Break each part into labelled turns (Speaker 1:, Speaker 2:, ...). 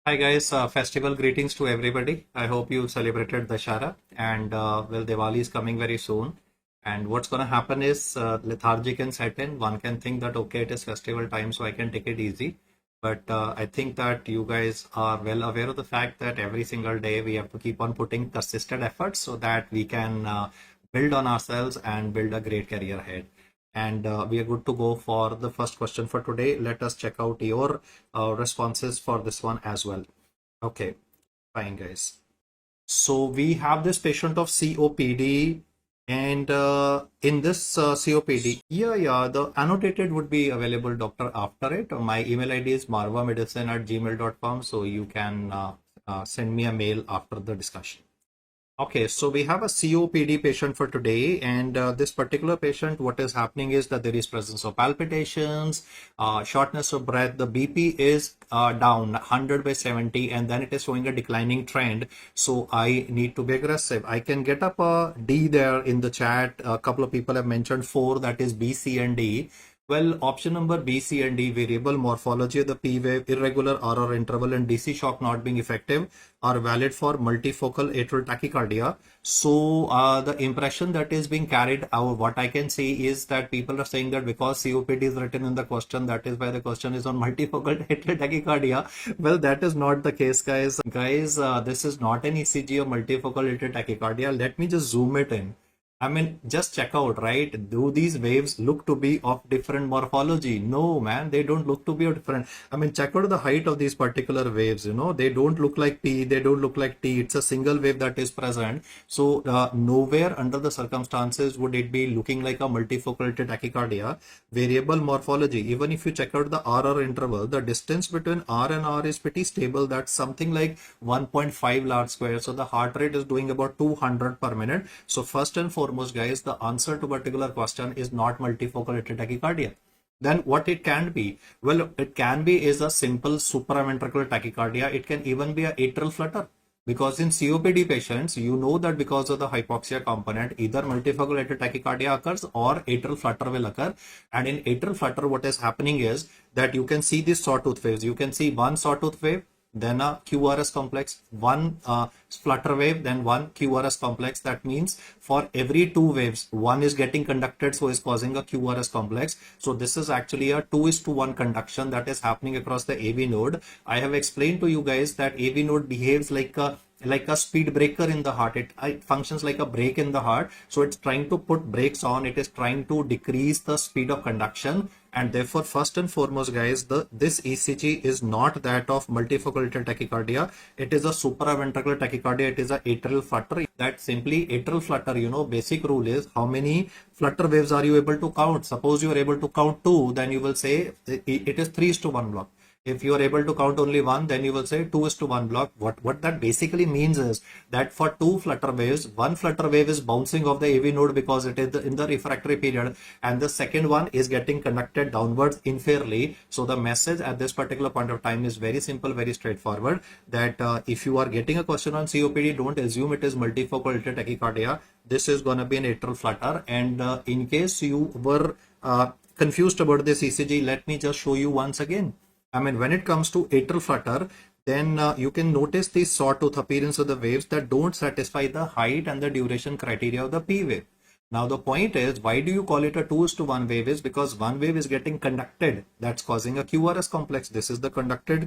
Speaker 1: Hi guys, festival greetings to everybody. I hope you celebrated Dashara and well, Diwali is coming very soon. And what's going to happen is lethargy can set in. One can think that okay, it is festival time, so I can take it easy. But I think that you guys are well aware of the fact that every single day we have to keep on putting consistent efforts so that we can build on ourselves and build a great career ahead. And we are good to go for the first question for today. Let us check out your responses for this one as well. Okay, fine, guys. So we have this patient of COPD, and in this COPD, the annotated would be available, doctor, after it. My email ID is marwamedicine@gmail.com, so you can send me a mail after the discussion. Okay, so we have a COPD patient for today, and this particular patient, what is happening is that there is presence of palpitations, shortness of breath. The BP is down 100/70, and then it is showing a declining trend. So I need to be aggressive. I can get up a D there in the chat. A couple of people have mentioned 4, that is B, C, and D. Well, option number B, C, and D, variable morphology of the P wave, irregular RR interval, and DC shock not being effective, are valid for multifocal atrial tachycardia. So the impression that is being carried out, what I can see is that people are saying that because COPD is written in the question, that is why the question is on multifocal atrial tachycardia. Well, that is not the case, guys. This is not an ECG of multifocal atrial tachycardia. Let me just zoom it in. I mean, just check out, right? Do these waves look to be of different morphology? No, man, they don't look to be different. I mean, check out the height of these particular waves, they don't look like P, they don't look like T. It's a single wave that is present. So nowhere under the circumstances would it be looking like a multifocal tachycardia. Variable morphology, even if you check out the RR interval, the distance between R and R is pretty stable. That's something like 1.5 log square. So the heart rate is doing about 200 per minute. So first and foremost, guys, the answer to particular question is not multifocal atrial tachycardia. Then what it can be? Well, it can be is a simple supraventricular tachycardia. It can even be a atrial flutter. Because in COPD patients, you know that because of the hypoxia component, either multifocal atrial tachycardia occurs or atrial flutter will occur. And in atrial flutter, what is happening is that you can see these sawtooth waves. You can see one sawtooth wave, then a QRS complex, one flutter wave, then one QRS complex. That means for every 2 waves, one is getting conducted, so is causing a QRS complex. So this is actually a 2:1 conduction that is happening across the AV node. I have explained to you guys that AV node behaves like a speed breaker in the heart. It functions like a brake in the heart. So it's trying to put brakes on. It is trying to decrease the speed of conduction. And therefore, first and foremost, guys, this ECG is not that of multifocal atrial tachycardia. It is a supraventricular tachycardia. It is a atrial flutter. That simply atrial flutter, basic rule is how many flutter waves are you able to count? Suppose you are able to count 2, then you will say it is 3:1 block. If you are able to count only 1, then you will say 2:1 block. What that basically means is that for 2 flutter waves, one flutter wave is bouncing off the AV node because it is in the refractory period, and the second one is getting conducted downwards inferiorly. So the message at this particular point of time is very simple, very straightforward, that if you are getting a question on COPD, don't assume it is multifocal atrial tachycardia. This is going to be an atrial flutter. And in case you were confused about this ECG, let me just show you once again. I mean, when it comes to atrial flutter, then you can notice the sawtooth appearance of the waves that don't satisfy the height and the duration criteria of the P wave. Now the point is, why do you call it a 2:1 wave? Is because one wave is getting conducted. That's causing a QRS complex. This is the conducted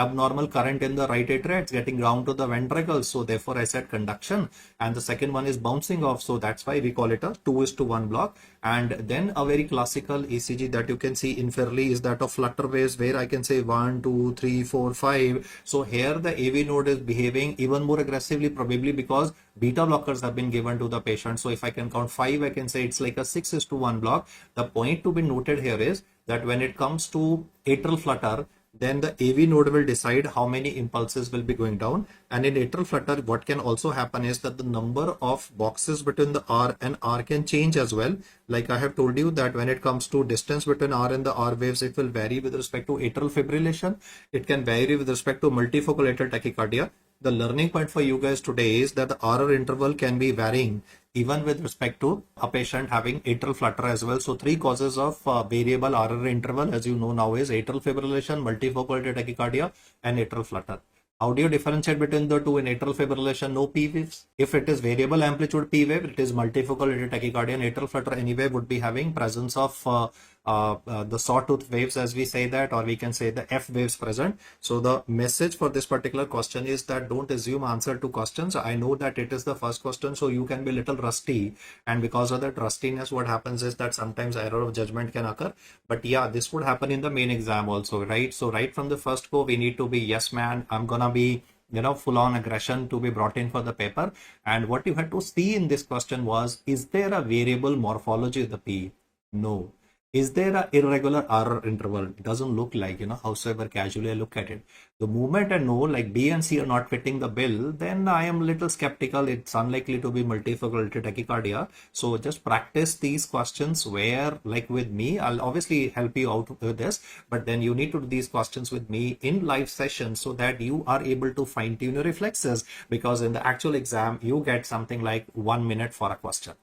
Speaker 1: abnormal current in the right atria. It's getting down to the ventricles. So therefore I said conduction. And the second one is bouncing off. So that's why we call it a 2:1 block. And then a very classical ECG that you can see inferiorly is that of flutter waves, where I can say 1, 2, 3, 4, 5. So here the AV node is behaving even more aggressively, probably because beta blockers have been given to the patient. So if I can count 5, I can say it's like a 6:1 block. The point to be noted here is that when it comes to atrial flutter, then the AV node will decide how many impulses will be going down. And in atrial flutter, what can also happen is that the number of boxes between the R and R can change as well. Like I have told you that when it comes to distance between R and the R waves, it will vary with respect to atrial fibrillation. It can vary with respect to multifocal atrial tachycardia. The learning point for you guys today is that the RR interval can be varying. even with respect to a patient having atrial flutter as well. So 3 causes of variable RR interval, as you know now, is atrial fibrillation, multifocal tachycardia, and atrial flutter. How do you differentiate between the two? In atrial fibrillation, no P waves. If it is variable amplitude P wave, it is multifocal tachycardia, and atrial flutter anyway would be having presence of the sawtooth waves, as we say that, or we can say the F waves present. So the message for this particular question is that don't assume answer to questions. I know that it is the first question, so you can be a little rusty, and because of that rustiness, what happens is that sometimes error of judgment can occur. But yeah, this would happen in the main exam also, right? So right from the first go, we need to be, yes man, I'm gonna be, you know, full on aggression to be brought in for the paper. And what you had to see in this question was, is there a variable morphology of the P? No. Is there an irregular RR interval? It doesn't look like, you know, howsoever casually I look at it. The moment I know like B and C are not fitting the bill, then I am a little skeptical. It's unlikely to be multifocal tachycardia. So just practice these questions where, like with me, I'll obviously help you out with this, but then you need to do these questions with me in live sessions so that you are able to fine tune your reflexes, because in the actual exam, you get something like 1 minute for a question.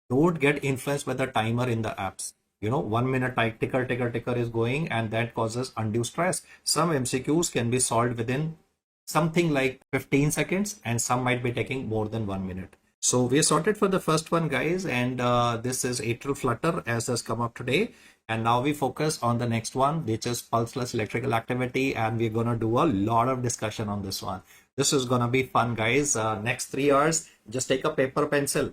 Speaker 1: Don't get influenced by the timer in the apps. You know, 1 minute ticker is going, and that causes undue stress. Some MCQs can be solved within something like 15 seconds, and some might be taking more than 1 minute. So we are sorted for the first one, guys, and this is atrial flutter as has come up today. And now we focus on the next one, which is pulseless electrical activity, and we're gonna do a lot of discussion on this one. This is gonna be fun, guys. Next 3 hours, just take a paper, pencil,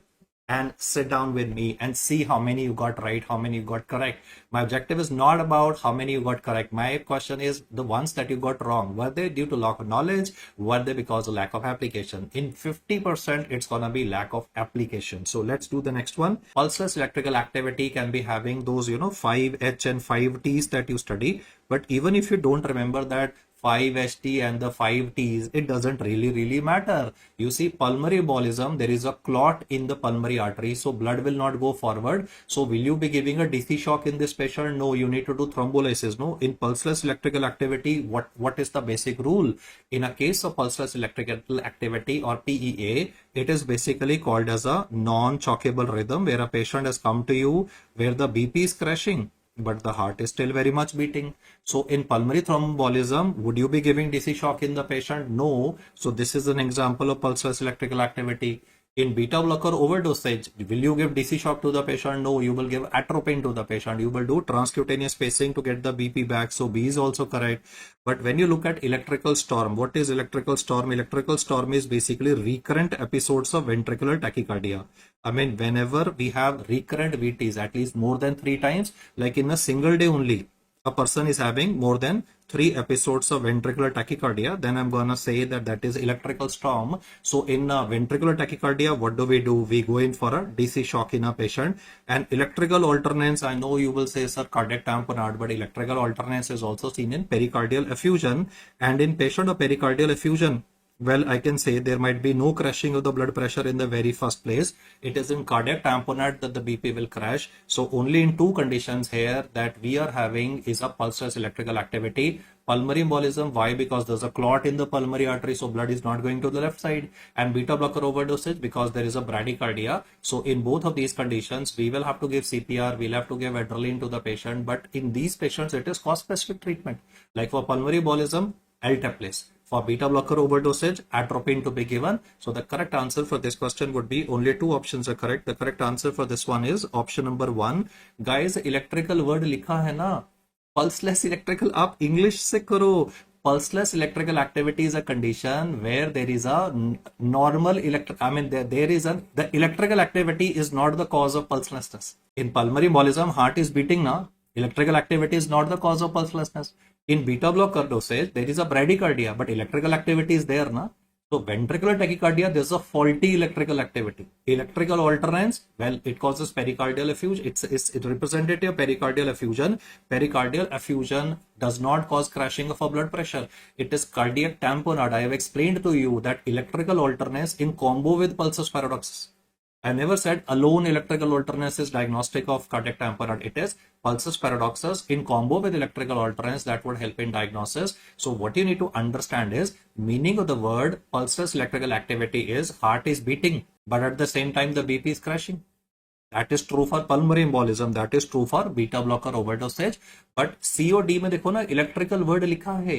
Speaker 1: and sit down with me and see how many you got right, how many you got correct. My objective is not about how many you got correct. My question is the ones that you got wrong. Were they due to lack of knowledge? Were they because of lack of application? In 50%, it's going to be lack of application. So let's do the next one. Pulseless electrical activity can be having those, you know, 5H and 5Ts that you study. But even if you don't remember that 5HT and the 5Ts, it doesn't really matter. You see, pulmonary embolism, there is a clot in the pulmonary artery, so blood will not go forward. So will you be giving a DC shock in this patient? No, you need to do thrombolysis. No, in pulseless electrical activity, what is the basic rule? In a case of pulseless electrical activity or PEA, it is basically called as a non-shockable rhythm, where a patient has come to you where the BP is crashing, but the heart is still very much beating. So in pulmonary thromboembolism, would you be giving DC shock in the patient? No. So this is an example of pulseless electrical activity. In beta blocker overdosage, will you give DC shock to the patient? No, you will give atropine to the patient. You will do transcutaneous pacing to get the BP back. So B is also correct. But when you look at electrical storm, what is electrical storm? Electrical storm is basically recurrent episodes of ventricular tachycardia. I mean, whenever we have recurrent VTs, at least more than 3 times, like in a single day only, a person is having more than 3 episodes of ventricular tachycardia, then I'm gonna say that that is electrical storm. So in ventricular tachycardia, what do? We go in for a DC shock in a patient. And electrical alternance, I know you will say, sir, cardiac tamponade, but electrical alternance is also seen in pericardial effusion. And in patient of pericardial effusion, well, I can say there might be no crashing of the blood pressure in the very first place. It is in cardiac tamponade that the BP will crash. So only in 2 conditions here that we are having is a pulseless electrical activity. Pulmonary embolism, why? Because there's a clot in the pulmonary artery, so blood is not going to the left side. And beta blocker overdosage, because there is a bradycardia. So in both of these conditions, we will have to give CPR, we'll have to give adrenaline to the patient. But in these patients, it is cause-specific treatment. Like for pulmonary embolism, LTEP. For beta blocker overdosage, atropine to be given. So the correct answer for this question would be, only 2 options are correct. The correct answer for this one is option number 1. Guys, electrical word likha hai na. Pulseless electrical, aap English se karo. Pulseless electrical activity is a condition where there is a normal the electrical activity is not the cause of pulselessness. In pulmonary embolism, heart is beating na. Electrical activity is not the cause of pulselessness. In beta blocker dosage, there is a bradycardia, but electrical activity is there, na? So ventricular tachycardia, there's a faulty electrical activity. Electrical alternance, well, it causes pericardial effusion. It's representative pericardial effusion. Pericardial effusion does not cause crashing of a blood pressure. It is cardiac tamponade. I have explained to you that electrical alternance in combo with pulsus paradoxus. I never said alone electrical alternance is diagnostic of cardiac tamponade. It is pulsus paradoxus in combo with electrical alternance that would help in diagnosis. So what you need to understand is, meaning of the word pulseless electrical activity is heart is beating, but at the same time the BP is crashing. That is true for pulmonary embolism, that is true for beta blocker overdosage. But COD में देखो ना electrical word लिखा है,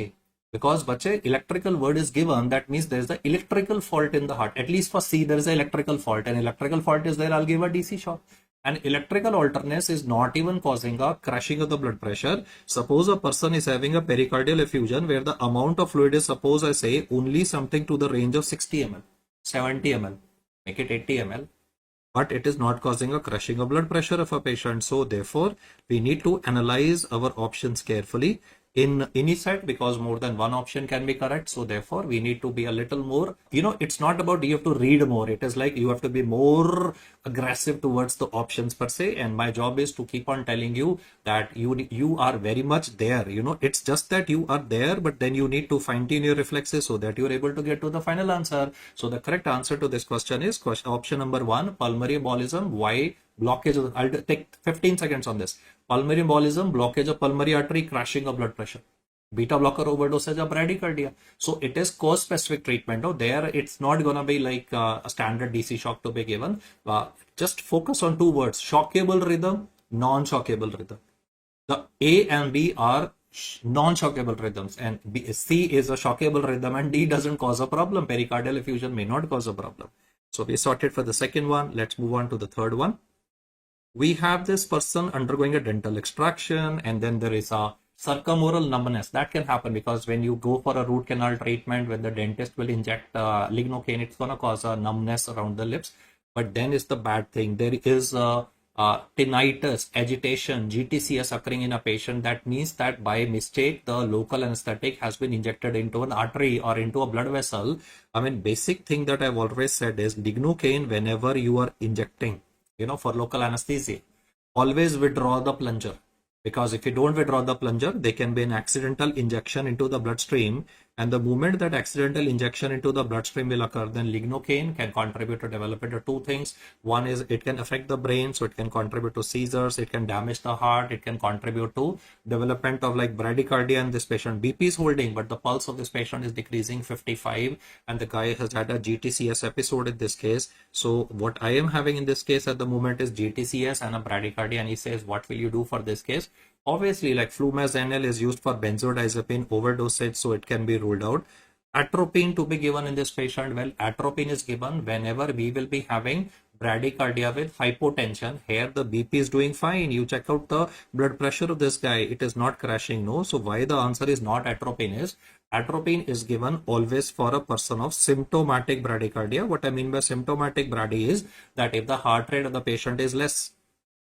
Speaker 1: because बच्चे electrical word is given, that means there is the electrical fault in the heart. At least for C there is an electrical fault, and electrical fault is there, I'll give a DC shock. And electrical alterness is not even causing a crashing of the blood pressure. Suppose a person is having a pericardial effusion where the amount of fluid is, suppose I say, only something to the range of 60 ml, 70 ml, make it 80 ml. But it is not causing a crushing of blood pressure of a patient. So therefore, we need to analyze our options carefully in INI-CET, because more than one option can be correct. So therefore, we need to be a little more, it's not about you have to read more. It is like you have to be more aggressive towards the options per se. And my job is to keep on telling you that you are very much there. It's just that you are there, but then you need to fine tune your reflexes so that you're able to get to the final answer. So the correct answer to this question is option number 1, pulmonary embolism. Why? Blockage. I'll take 15 seconds on this. Pulmonary embolism, blockage of pulmonary artery, crashing of blood pressure. Beta blocker overdosage of bradycardia. So it is cause specific treatment. There it's not gonna be like a standard DC shock to be given. Just focus on 2 words: shockable rhythm, non-shockable rhythm. The A and B are non-shockable rhythms, and C is a shockable rhythm, and D doesn't cause a problem. Pericardial effusion may not cause a problem. So we sorted for the second one. Let's move on to the third one. We have this person undergoing a dental extraction, and then there is a circumoral numbness. That can happen because when you go for a root canal treatment, when the dentist will inject lignocaine, it's going to cause a numbness around the lips. But then is the bad thing. There is tinnitus, agitation, GTCS occurring in a patient. That means that by mistake, the local anesthetic has been injected into an artery or into a blood vessel. I mean, basic thing that I've always said is lignocaine, whenever you are injecting, for local anesthesia, always withdraw the plunger, because if you don't withdraw the plunger, there can be an accidental injection into the bloodstream, and the moment that accidental injection into the bloodstream will occur, then lignocaine can contribute to development of 2 things. One is it can affect the brain, so it can contribute to seizures, it can damage the heart, it can contribute to development of like bradycardia, and this patient BP is holding, but the pulse of this patient is decreasing 55, and the guy has had a GTCS episode in this case. So what I am having in this case at the moment is GTCS and a bradycardia, and he says, what will you do for this case? Obviously, like flumazenil is used for benzodiazepine overdosage, so it can be ruled out. Atropine to be given in this patient. Well, atropine is given whenever we will be having bradycardia with hypotension. Here the BP is doing fine. You check out the blood pressure of this guy. It is not crashing. No. So why the answer is not atropine is, atropine is given always for a person of symptomatic bradycardia. What I mean by symptomatic brady is that if the heart rate of the patient is less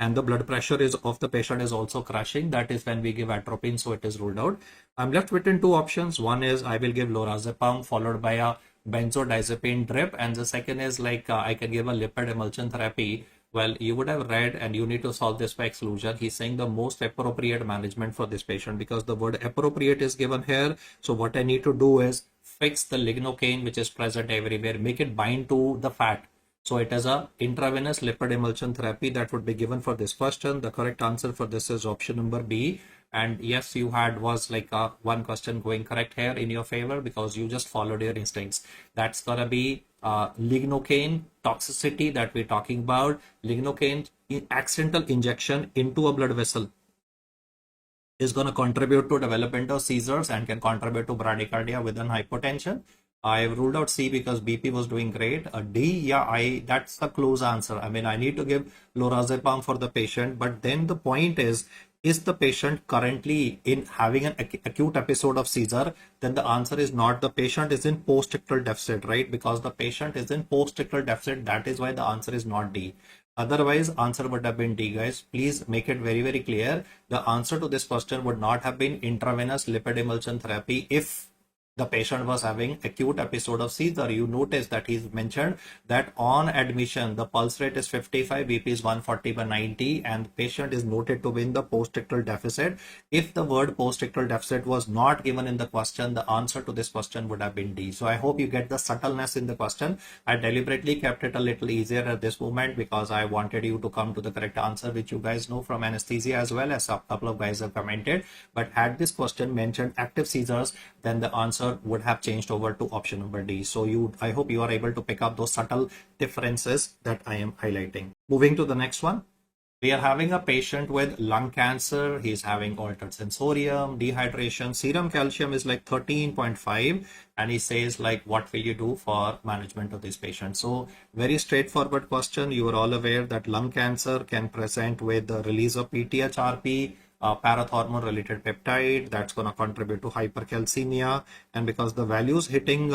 Speaker 1: and the blood pressure is of the patient is also crashing, that is when we give atropine, so it is ruled out. I'm left with 2 options. One is I will give lorazepam followed by a benzodiazepine drip, and the second is like I can give a lipid emulsion therapy. Well, you would have read, and you need to solve this by exclusion. He's saying the most appropriate management for this patient, because the word appropriate is given here. So what I need to do is fix the lignocaine, which is present everywhere, make it bind to the fat. So it is a intravenous lipid emulsion therapy that would be given for this question. The correct answer for this is option number B. And yes, you had was like one question going correct here in your favor, because you just followed your instincts. That's gonna be lignocaine toxicity that we're talking about. Lignocaine accidental injection into a blood vessel is going to contribute to development of seizures and can contribute to bradycardia within hypotension. I ruled out C because BP was doing great. D, yeah, that's the close answer. I mean, I need to give lorazepam for the patient, but then the point is the patient currently in having an acute episode of seizure? Then the answer is not. The patient is in post-ictal deficit, right? Because the patient is in post-ictal deficit. That is why the answer is not D. Otherwise, answer would have been D, guys. Please make it very, very clear. The answer to this question would not have been intravenous lipid emulsion therapy if the patient was having acute episode of seizure. You notice that he's mentioned that on admission, the pulse rate is 55, BP is 140/90, and the patient is noted to be in the post-ictal deficit. If the word post-ictal deficit was not given in the question, the answer to this question would have been D. So I hope you get the subtleness in the question. I deliberately kept it a little easier at this moment because I wanted you to come to the correct answer, which you guys know from anesthesia as well, as a couple of guys have commented. But had this question mentioned active seizures, then the answer answer would have changed over to option number D. So I hope you are able to pick up those subtle differences that I am highlighting. Moving to the next one. We are having a patient with lung cancer. He's having altered sensorium, dehydration, serum calcium is like 13.5, and he says like, what will you do for management of this patient? So very straightforward question. You are all aware that lung cancer can present with the release of PTHRP, parathormone related peptide that's going to contribute to hypercalcemia, and because the values hitting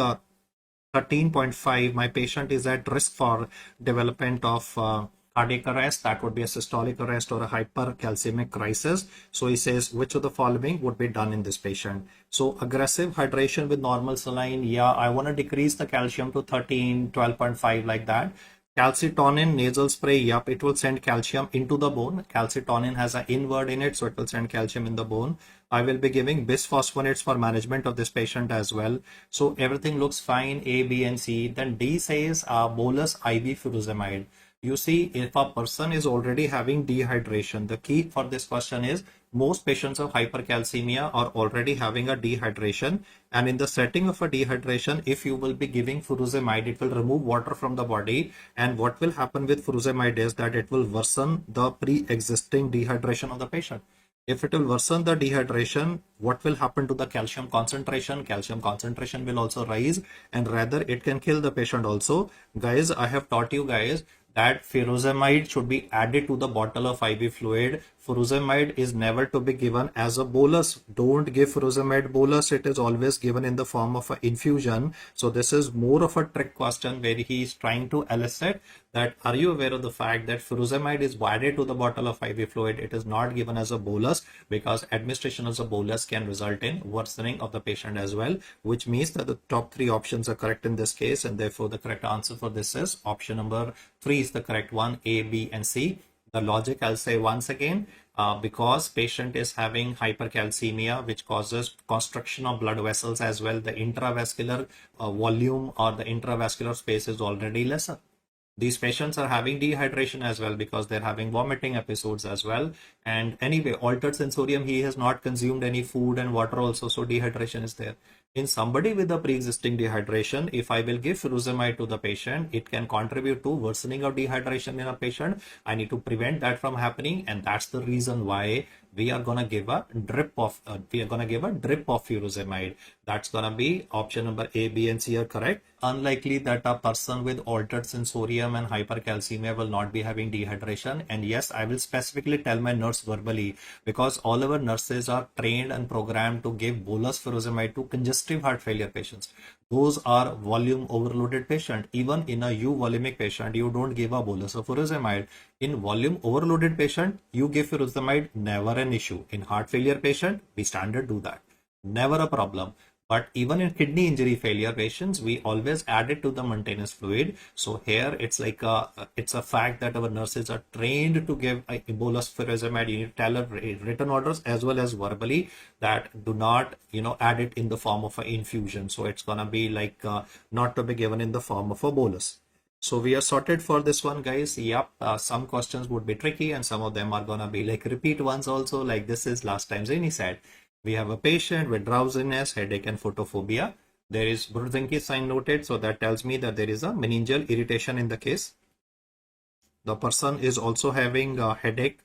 Speaker 1: 13.5, my patient is at risk for development of cardiac arrest. That would be a systolic arrest or a hypercalcemic crisis. So he says, which of the following would be done in this patient? So aggressive hydration with normal saline. Yeah, I want to decrease the calcium to 13, 12.5 like that. Calcitonin nasal spray. Yup, it will send calcium into the bone. Calcitonin has an in word in it, so it will send calcium in the bone. I will be giving bisphosphonates for management of this patient as well. So everything looks fine, A, B, and C. Then D says bolus IV furosemide. You see, if a person is already having dehydration, the key for this question is most patients of hypercalcemia are already having a dehydration, and in the setting of a dehydration, if you will be giving furosemide, it will remove water from the body, and what will happen with furosemide is that it will worsen the pre-existing dehydration of the patient. If it will worsen the dehydration, what will happen to the calcium concentration? Calcium concentration will also rise, and rather it can kill the patient also. Guys, I have taught you guys that furosemide should be added to the bottle of IV fluid. Furosemide is never to be given as a bolus. Don't give furosemide bolus. It is always given in the form of an infusion. So this is more of a trick question where he is trying to elicit that, are you aware of the fact that furosemide is added to the bottle of IV fluid? It is not given as a bolus, because administration as a bolus can result in worsening of the patient as well, which means that the top three options are correct in this case, and therefore the correct answer for this is option number 3 is the correct one, A, B, and C. The logic, I'll say once again, because patient is having hypercalcemia, which causes constriction of blood vessels as well, the intravascular volume or the intravascular space is already lesser. These patients are having dehydration as well because they're having vomiting episodes as well. And anyway, altered sensorium, he has not consumed any food and water also, so dehydration is there. In somebody with a pre-existing dehydration, if I will give furosemide to the patient, it can contribute to worsening of dehydration in a patient. I need to prevent that from happening, and that's the reason why we are gonna give a drip of furosemide. That's gonna be option number A, B, and C are correct. Unlikely that a person with altered sensorium and hypercalcemia will not be having dehydration. And yes, I will specifically tell my nurse verbally, because all our nurses are trained and programmed to give bolus furosemide to congestive heart failure patients. Those are volume overloaded patient. Even in a euvolemic patient, you don't give a bolus of furosemide. In volume overloaded patient, you give furosemide, never an issue. In heart failure patient, we standard do that, never a problem. But even in kidney injury failure patients, we always add it to the maintenance fluid. So here it's like it's a fact that our nurses are trained to give a bolus furosemide. You need to tell her written orders as well as verbally that do not, add it in the form of an infusion. So it's gonna be like not to be given in the form of a bolus. So we are sorted for this one, guys. Yep, some questions would be tricky and some of them are gonna be like repeat ones also, like this is last time's INI-CET. We have a patient with drowsiness, headache, and photophobia. There is Brudzinski sign noted, so that tells me that there is a meningeal irritation in the case. The person is also having a headache.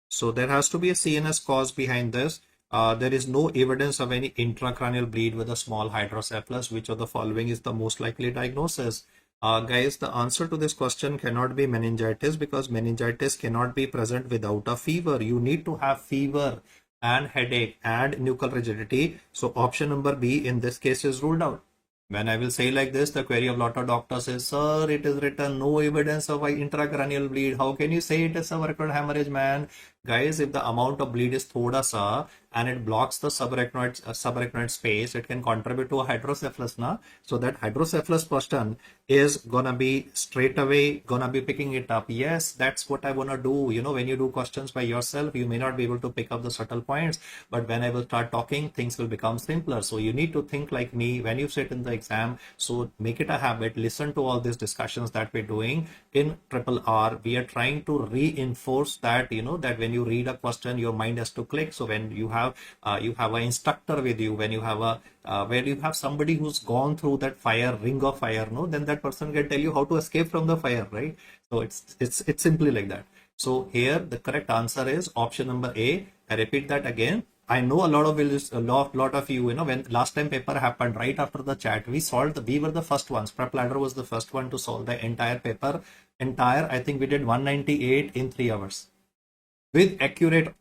Speaker 1: So there has to be a CNS cause behind this. There is no evidence of any intracranial bleed with a small hydrocephalus. Which of the following is the most likely diagnosis? Guys, the answer to this question cannot be meningitis, because meningitis cannot be present without a fever. You need to have fever and headache and nuchal rigidity. So option number B in this case is ruled out. When I will say like this, the query of lot of doctors is, sir, it is written no evidence of intracranial bleed. How can you say it is subarachnoid hemorrhage, man? Guys, if the amount of bleed is thoda sa and it blocks the subarachnoid space, it can contribute to a hydrocephalus, na? So that hydrocephalus person is gonna be straight away gonna be picking it up. Yes, that's what I wanna do. When you do questions by yourself, you may not be able to pick up the subtle points, but when I will start talking, things will become simpler. So you need to think like me when you sit in the exam. So make it a habit. Listen to all these discussions that we're doing in RRR. We are trying to reinforce that, that when when you read a question, your mind has to click. So when you have an instructor with you, when you have where you have somebody who's gone through that ring of fire, no, then that person can tell you how to escape from the fire, right? So it's simply like that. So here the correct answer is option number A. I repeat that again. I know a lot of you, when last time paper happened, right after the chat, we were the first ones. PrepLadder was the first one to solve the entire paper. I think we did 198 in 3 hours with accurate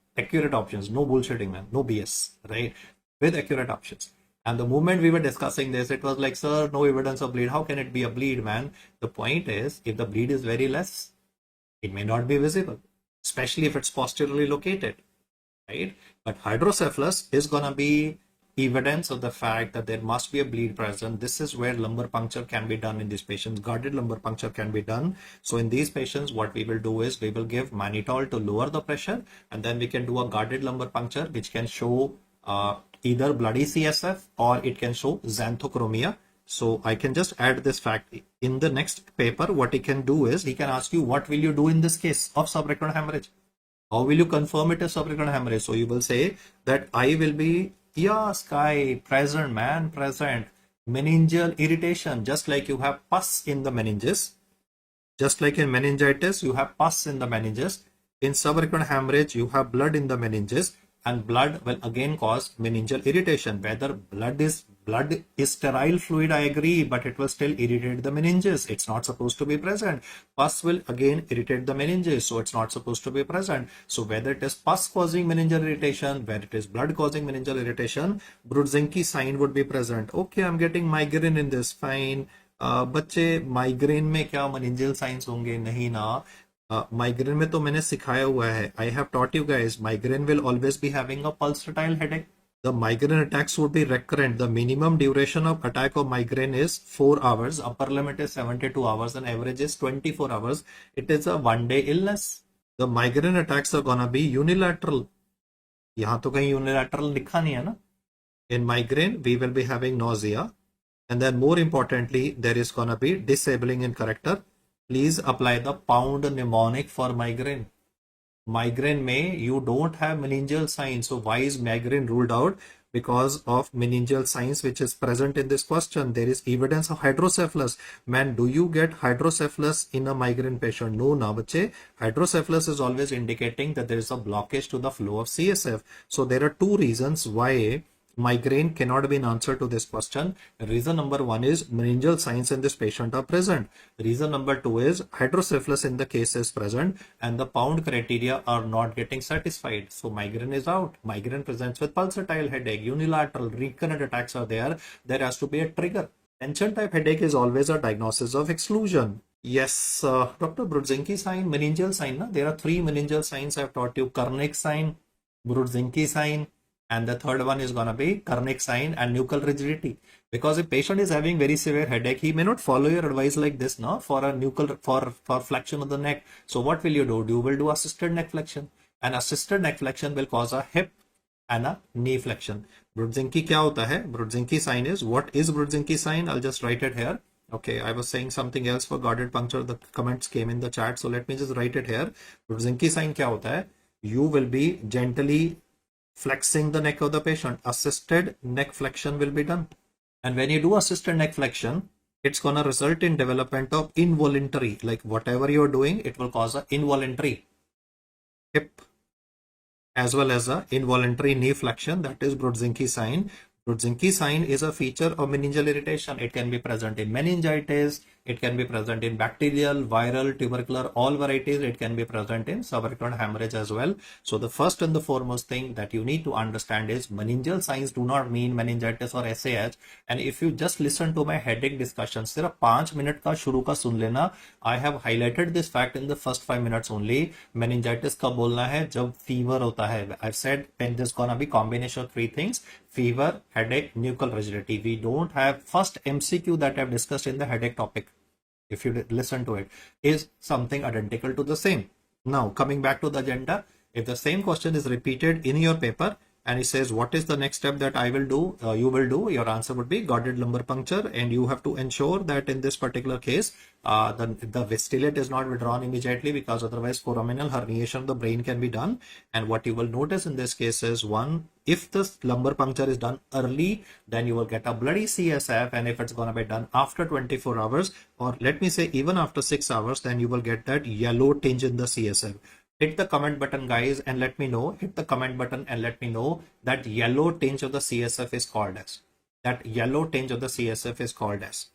Speaker 1: options. No bullshitting, man. No BS, right? With accurate options. And the moment we were discussing this, it was like, sir, no evidence of bleed. How can it be a bleed, man? The point is, if the bleed is very less, it may not be visible, especially if it's posteriorly located, right? But hydrocephalus is going to be evidence of the fact that there must be a bleed present. This is where lumbar puncture can be done in these patients. Guarded lumbar puncture can be done. So in these patients, what we will do is we will give mannitol to lower the pressure, and then we can do a guarded lumbar puncture, which can show either bloody CSF or it can show xanthochromia. So I can just add this fact in the next paper. What he can do is he can ask you, what will you do in this case of subarachnoid hemorrhage? How will you confirm it as subarachnoid hemorrhage? So you will say that I will be, sky present, man, present. Meningeal irritation, just like you have pus in the meninges. Just like in meningitis, you have pus in the meninges. In subarachnoid hemorrhage, you have blood in the meninges, and blood will again cause meningeal irritation. Whether blood is sterile fluid, I agree, but it will still irritate the meninges. It's not supposed to be present. Pus will again irritate the meninges, so it's not supposed to be present. So whether it is pus causing meningeal irritation, whether it is blood causing meningeal irritation, Brudzinski sign would be present. Okay, I'm getting migraine in this, fine. बच्चे migraine में क्या meningeal signs होंगे? नहीं ना. Migraine में तो मैंने सिखाया हुआ है. I have taught you guys, migraine will always be having a pulsatile headache. The migraine attacks would be recurrent. The minimum duration of attack of migraine is 4 hours. Upper limit is 72 hours and average is 24 hours. It is a one-day illness. The migraine attacks are gonna be unilateral. यहाँ तो कहीं unilateral लिखा नहीं है ना. In migraine, we will be having nausea. And then more importantly, there is gonna be disabling in character. Please apply the pound mnemonic for migraine. Migraine may you don't have meningeal signs. So why is migraine ruled out? Because of meningeal signs which is present in this question. There is evidence of hydrocephalus. Man, do you get hydrocephalus in a migraine patient? No, na bache. Hydrocephalus is always indicating that there is a blockage to the flow of CSF. So there are two reasons why migraine cannot be an answer to this question. Reason number one is meningeal signs in this patient are present. Reason number two is hydrocephalus in the case is present and the pound criteria are not getting satisfied. So migraine is out. Migraine presents with pulsatile headache, unilateral, recurrent attacks are there. There has to be a trigger. Tension type headache is always a diagnosis of exclusion. Yes, Dr. Brudzinski sign, meningeal sign. Na? There are 3 meningeal signs I have taught you. Karnic sign, Brudzinski sign, and the third one is going to be Karnic sign and nuchal rigidity. Because if patient is having very severe headache, he may not follow your advice like this, no, for a nuchal, for flexion of the neck. So what will you do? You will do assisted neck flexion, and assisted neck flexion will cause a hip and a knee flexion. Brudzinski क्या होता है? Brudzinski sign is, what is Brudzinski sign? I'll just write it here. Okay, I was saying something else for guarded puncture. The comments came in the chat, so let me just write it here. Brudzinski sign क्या होता है? You will be gently flexing the neck of the patient. Assisted neck flexion will be done. And when you do assisted neck flexion, it's going to result in development of involuntary, like whatever you're doing, it will cause an involuntary hip as well as a involuntary knee flexion. That is Brudzinski sign. Brudzinski sign is a feature of meningeal irritation. It can be present in meningitis, it can be present in bacterial, viral, tubercular, all varieties. It can be present in subarachnoid hemorrhage as well. So the first and the foremost thing that you need to understand is meningeal signs do not mean meningitis or SIADH. And if you just listen to my headache discussions, सिर्फ 5 minute का शुरू का सुन लेना. I have highlighted this fact in the first 5 minutes only. Meningitis कब बोलना है? जब fever होता है. I've said when there's gonna be combination of 3 things: fever, headache, nuchal rigidity. We don't have first MCQ that I've discussed in the headache topic. If you listen to it, is something identical to the same. Now, coming back to the agenda, if the same question is repeated in your paper, and he says, what is the next step that I will do, you will do? Your answer would be guarded lumbar puncture, and you have to ensure that in this particular case, the vestibulate is not withdrawn immediately, because otherwise foraminal herniation of the brain can be done. And what you will notice in this case is, one, if the lumbar puncture is done early, then you will get a bloody CSF, and if it's going to be done after 24 hours, or let me say even after 6 hours, then you will get that yellow tinge in the CSF. Hit the comment button, guys, and let me know. Hit the comment button and let me know that yellow tinge of the CSF is called as. That yellow tinge of the CSF is called as.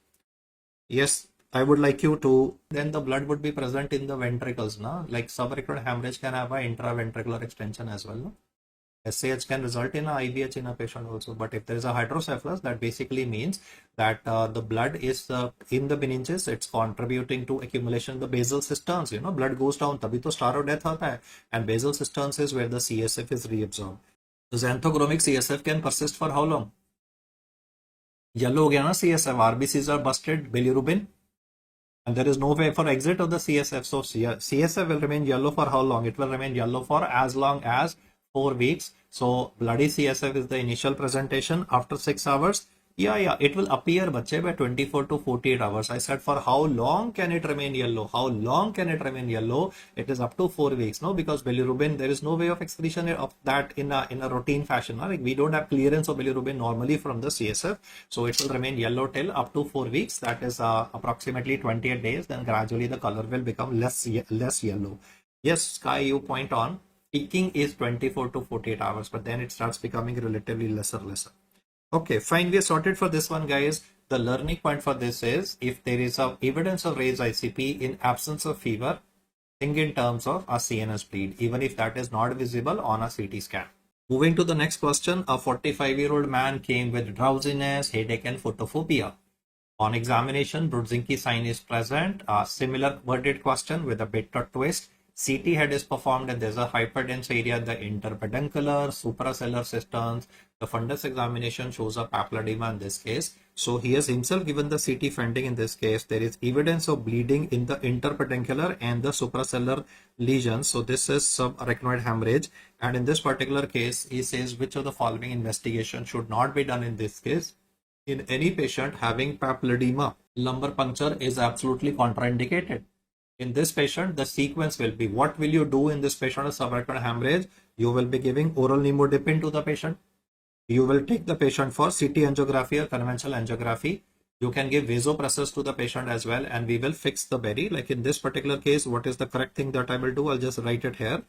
Speaker 1: Yes, I would like you to. Then the blood would be present in the ventricles, na? Like subarachnoid hemorrhage can have an intraventricular extension as well, no? SIADH can result in a IVH in a patient also, but if there is a hydrocephalus, that basically means that the blood is in the meninges, it's contributing to accumulation of the basal cisterns. You know, blood goes down, tabhi to starro death hota hai, and basal cisterns is where the CSF is reabsorbed. The xanthochromic CSF can persist for how long? Yellow ho gaya na CSF, RBCs are busted, bilirubin, and there is no way for exit of the CSF. So CSF will remain yellow for how long? It will remain yellow for as long as 4 weeks. So bloody CSF is the initial presentation. After 6 hours, it will appear bache by 24 to 48 hours. I said, for how long can it remain yellow? How long can it remain yellow? It is up to 4 weeks, no? Because bilirubin, there is no way of excretion of that in a routine fashion. No? Like we don't have clearance of bilirubin normally from the CSF, so it will remain yellow till up to 4 weeks. That is approximately 28 days. Then gradually the color will become less yellow. Yes, Sky, you point on. Peaking is 24 to 48 hours, but then it starts becoming relatively lesser. Okay, fine. We are sorted for this one, guys. The learning point for this is, if there is a evidence of raised ICP in absence of fever, think in terms of a CNS bleed, even if that is not visible on a CT scan. Moving to the next question, a 45-year-old man came with drowsiness, headache, and photophobia. On examination, Brudzinski sign is present. A similar worded question with a bit of twist. CT head is performed and there's a hyperdense area in the interpeduncular, suprasellar cisterns. The fundus examination shows a papilledema in this case. So he has himself given the CT finding in this case. There is evidence of bleeding in the interpeduncular and the suprasellar lesions. So this is subarachnoid hemorrhage. And in this particular case, he says which of the following investigation should not be done in this case. In any patient having papilledema, lumbar puncture is absolutely contraindicated. In this patient, the sequence will be, what will you do in this patient with subarachnoid hemorrhage? You will be giving oral nimodipine to the patient. You will take the patient for CT angiography or conventional angiography. You can give vasopressors to the patient as well, and we will fix the berry. Like in this particular case, what is the correct thing that I will do? I'll just write it here.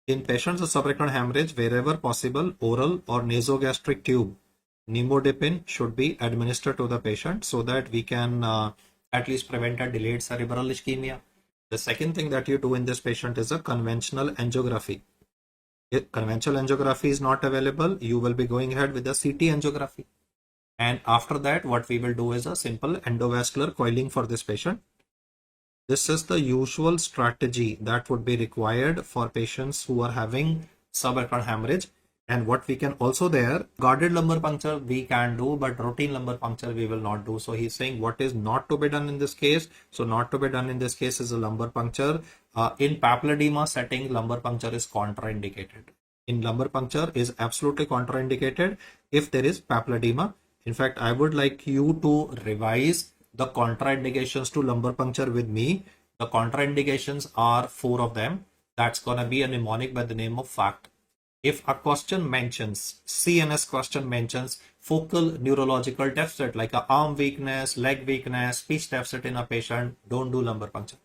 Speaker 1: In patients with subarachnoid hemorrhage, wherever possible, oral or nasogastric tube, nimodipine should be administered to the patient so that we can at least prevent a delayed cerebral ischemia. The second thing that you do in this patient is a conventional angiography. If conventional angiography is not available, you will be going ahead with the CT angiography. And after that, what we will do is a simple endovascular coiling for this patient. This is the usual strategy that would be required for patients who are having subarachnoid hemorrhage. And what we can also there, guarded lumbar puncture we can do, but routine lumbar puncture we will not do. So he's saying what is not to be done in this case. So not to be done in this case is a lumbar puncture. In papilledema setting, lumbar puncture is contraindicated. In lumbar puncture is absolutely contraindicated if there is papilledema. In fact, I would like you to revise the contraindications to lumbar puncture with me. The contraindications are 4 of them. That's going to be a mnemonic by the name of FACT. If a question mentions, CNS question mentions focal neurological deficit like a arm weakness, leg weakness, speech deficit in a patient, don't do lumbar puncture.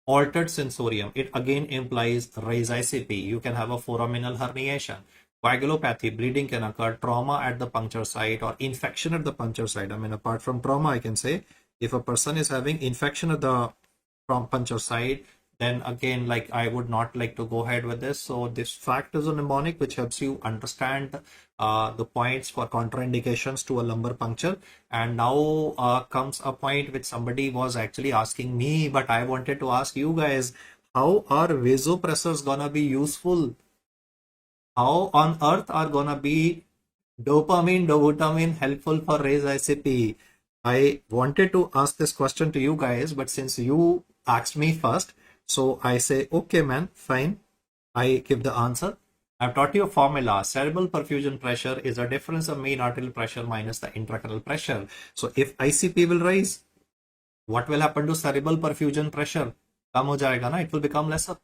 Speaker 1: Altered sensorium, it again implies raised ICP. You can have a foraminal herniation. Coagulopathy, bleeding can occur, trauma at the puncture site or infection at the puncture site. I mean, apart from trauma, I can say if a person is having infection at the puncture site, then again, like I would not like to go ahead with this. So this fact is a mnemonic which helps you understand the points for contraindications to a lumbar puncture. And now comes a point which somebody was actually asking me, but I wanted to ask you guys, how are vasopressors gonna be useful? How on earth are gonna be dopamine, dobutamine helpful for raised ICP? I wanted to ask this question to you guys, but since you asked me first, so I say, okay, man, fine. I give the answer. I've taught you a formula. Cerebral perfusion pressure is the difference of mean arterial pressure minus the intracranial pressure. So if ICP will rise, what will happen to cerebral perfusion pressure? Kam ho jayega na, it will become lesser.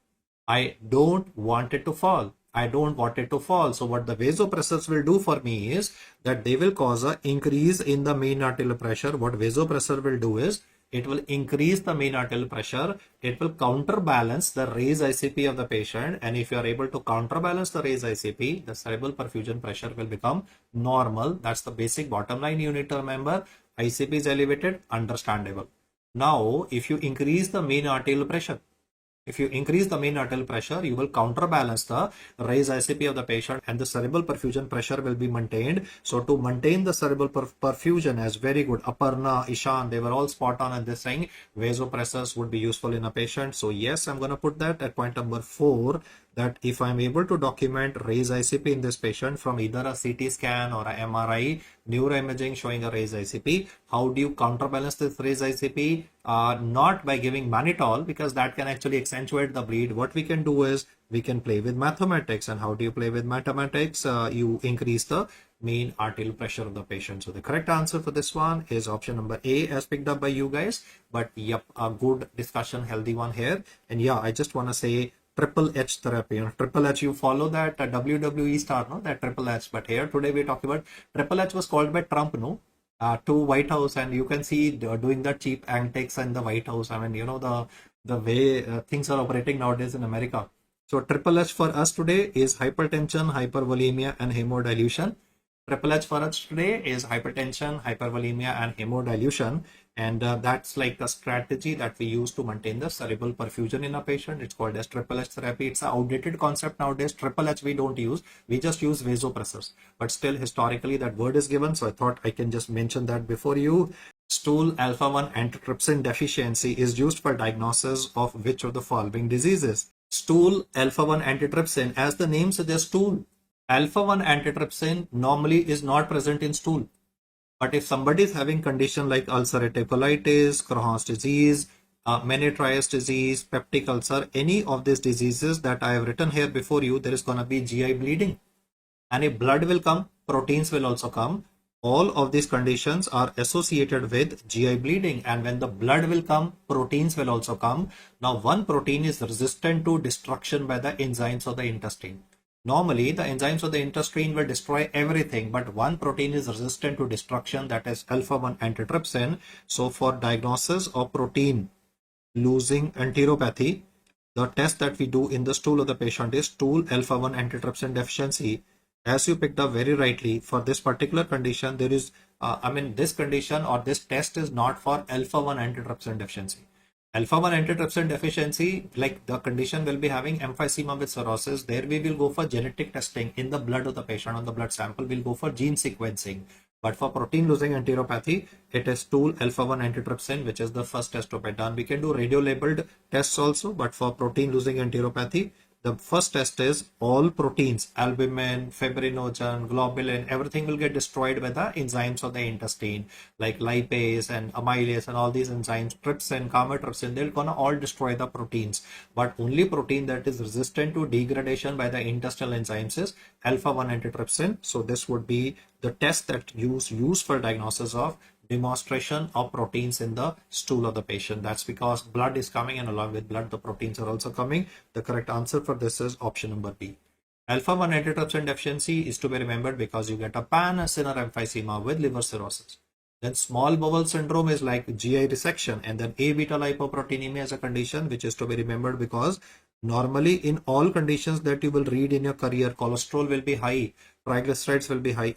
Speaker 1: I don't want it to fall. I don't want it to fall. So what the vasopressors will do for me is that they will cause an increase in the mean arterial pressure. What vasopressor will do is it will increase the mean arterial pressure. It will counterbalance the raised ICP of the patient. And if you are able to counterbalance the raised ICP, the cerebral perfusion pressure will become normal. That's the basic bottom line you need to remember. ICP is elevated, understandable. Now, if you increase the mean arterial pressure, you will counterbalance the raised ICP of the patient and the cerebral perfusion pressure will be maintained. So to maintain the cerebral perfusion as very good, Aparna, Ishan, they were all spot on in this saying vasopressors would be useful in a patient. So yes, I'm going to put that at point number 4, that if I'm able to document raised ICP in this patient from either a CT scan or a MRI, neuroimaging showing a raised ICP, how do you counterbalance this raised ICP? Not by giving mannitol, because that can actually accentuate the bleed. What we can do is we can play with mathematics. And how do you play with mathematics? You increase the mean arterial pressure of the patient. So the correct answer for this one is option number A, as picked up by you guys. But yep, a good discussion, healthy one here. And yeah, I just want to say triple H therapy. Triple H, you follow that WWE star, no? That triple H. But here today we're talking about triple H was called by Trump, no? To White House, and you can see doing the cheap antics in the White House. I mean, you know, the way things are operating nowadays in America. So triple H for us today is hypertension, hypervolemia, and hemodilution. Triple H for us today is hypertension, hypervolemia, and hemodilution. And that's like a strategy that we use to maintain the cerebral perfusion in a patient. It's called as triple H therapy. It's an outdated concept nowadays. Triple H we don't use. We just use vasopressors. But still, historically, that word is given. So I thought I can just mention that before you. Stool alpha-1 antitrypsin deficiency is used for diagnosis of which of the following diseases? Stool alpha-1 antitrypsin, as the name suggests, stool. Alpha-1 antitrypsin normally is not present in stool. But if somebody is having condition like ulcerative colitis, Crohn's disease, Menetrius disease, peptic ulcer, any of these diseases that I have written here before you, there is going to be GI bleeding. And if blood will come, proteins will also come. All of these conditions are associated with GI bleeding. And when the blood will come, proteins will also come. Now, one protein is resistant to destruction by the enzymes of the intestine. Normally, the enzymes of the intestine will destroy everything, but one protein is resistant to destruction, that is alpha-1 antitrypsin. So for diagnosis of protein losing enteropathy, the test that we do in the stool of the patient is stool alpha-1 antitrypsin deficiency. As you picked up very rightly, for this particular condition, there is, this condition or this test is not for alpha-1 antitrypsin deficiency. Alpha-1 antitrypsin deficiency, like the condition will be having emphysema with cirrhosis, there we will go for genetic testing in the blood of the patient. On the blood sample, we'll go for gene sequencing. But for protein losing enteropathy, it is stool alpha-1 antitrypsin, which is the first test to be done. We can do radio labeled tests also, but for protein losing enteropathy, the first test is all proteins, albumin, fibrinogen, globulin, everything will get destroyed by the enzymes of the intestine, like lipase and amylase and all these enzymes, trypsin, chymotrypsin, they're gonna all destroy the proteins. But only protein that is resistant to degradation by the intestinal enzymes is alpha-1 antitrypsin. So this would be the test that use for diagnosis of demonstration of proteins in the stool of the patient. That's because blood is coming, and along with blood, the proteins are also coming. The correct answer for this is option number B. Alpha-1 antitrypsin deficiency is to be remembered because you get a pan-acinar emphysema with liver cirrhosis. Then small bowel syndrome is like GI resection, and then A-beta lipoproteinemia is a condition which is to be remembered because normally in all conditions that you will read in your career, cholesterol will be high, triglycerides will be high.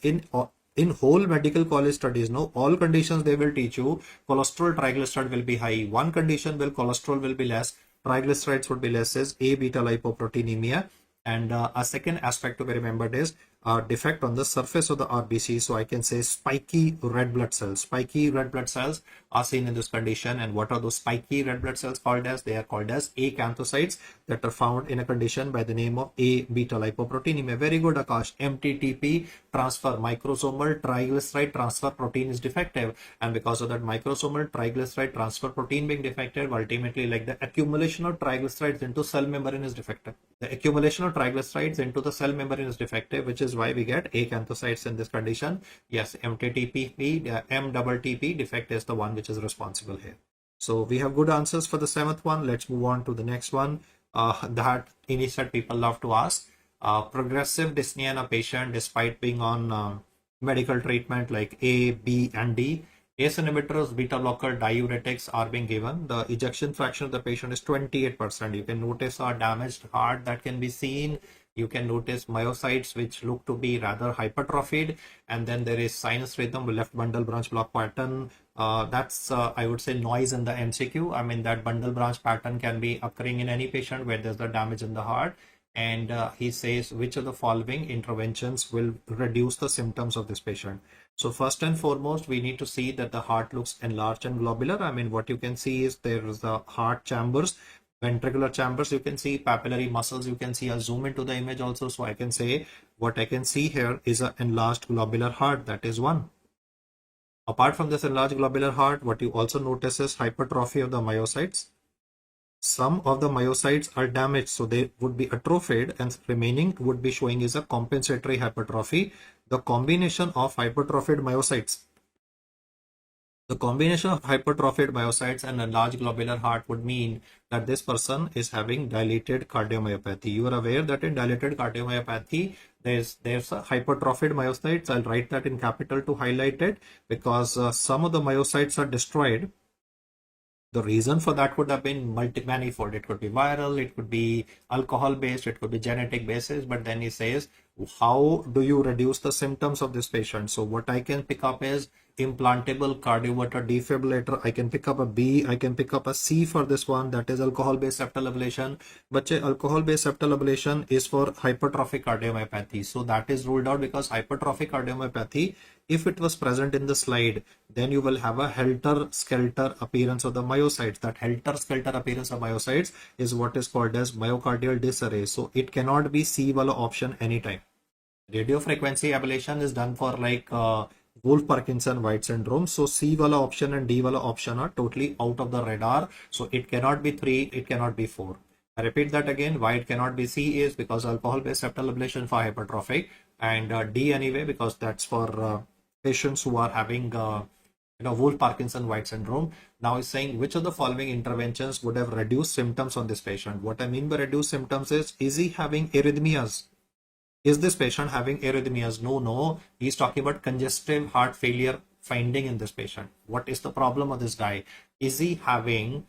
Speaker 1: In whole medical college studies, no, all conditions they will teach you cholesterol, triglyceride will be high. One condition will cholesterol will be less, triglycerides would be less, is A-beta lipoproteinemia. And a second aspect to be remembered is defect on the surface of the RBC. So I can say spiky red blood cells. Spiky red blood cells are seen in this condition. And what are those spiky red blood cells called as? They are called as acanthocytes that are found in a condition by the name of A beta lipoproteinemia. Very good, Akash. MTTP transfer, microsomal triglyceride transfer protein is defective, and because of that microsomal triglyceride transfer protein being defective, ultimately like the accumulation of triglycerides into cell membrane is defective. The accumulation of triglycerides into the cell membrane is defective, which is why we get acanthocytes in this condition. Yes, MTTP defect is the one which is responsible here. So we have good answers for the 7th one. Let's move on to the next one. That INI-CET people love to ask. Progressive dyspnea in a patient despite being on medical treatment like A, B, and D. ACE inhibitors, beta blocker, diuretics are being given. The ejection fraction of the patient is 28%. You can notice a damaged heart that can be seen. You can notice myocytes which look to be rather hypertrophied, and then there is sinus rhythm with left bundle branch block pattern. That's I would say noise in the MCQ. I mean that bundle branch pattern can be occurring in any patient where there's the damage in the heart. And he says which of the following interventions will reduce the symptoms of this patient. So first and foremost, we need to see that the heart looks enlarged and globular. I mean, what you can see is there is the heart chambers, ventricular chambers, you can see papillary muscles, you can see. I'll zoom into the image also, so I can say what I can see here is an enlarged globular heart. That is one. Apart from this enlarged globular heart, what you also notice is hypertrophy of the myocytes. Some of the myocytes are damaged, so they would be atrophied, and remaining would be showing is a compensatory hypertrophy. The combination of hypertrophied myocytes, and a large globular heart would mean that this person is having dilated cardiomyopathy. You are aware that in dilated cardiomyopathy, there's a hypertrophied myocytes. I'll write that in capital to highlight it, because some of the myocytes are destroyed. The reason for that could have been manifold. It could be viral, it could be alcohol based, it could be genetic basis. But then he says, how do you reduce the symptoms of this patient? So what I can pick up is implantable cardioverter defibrillator. I can pick up a B, I can pick up a C for this one, that is alcohol based septal ablation. But alcohol based septal ablation is for hypertrophic cardiomyopathy. So that is ruled out, because hypertrophic cardiomyopathy, if it was present in the slide, then you will have a helter-skelter appearance of the myocytes. That helter-skelter appearance of myocytes is what is called as myocardial disarray. So it cannot be C wala option anytime. Radiofrequency ablation is done for like Wolff-Parkinson-White syndrome. So C wala option and D wala option are totally out of the radar. So it cannot be 3, it cannot be 4. I repeat that again. Why it cannot be C is because alcohol-based septal ablation for hypertrophic, and D anyway because that's for patients who are having Wolff-Parkinson-White syndrome. Now he's saying which of the following interventions would have reduced symptoms on this patient. What I mean by reduced symptoms is he having arrhythmias? Is this patient having arrhythmias? No. He's talking about congestive heart failure finding in this patient. What is the problem of this guy? Is he having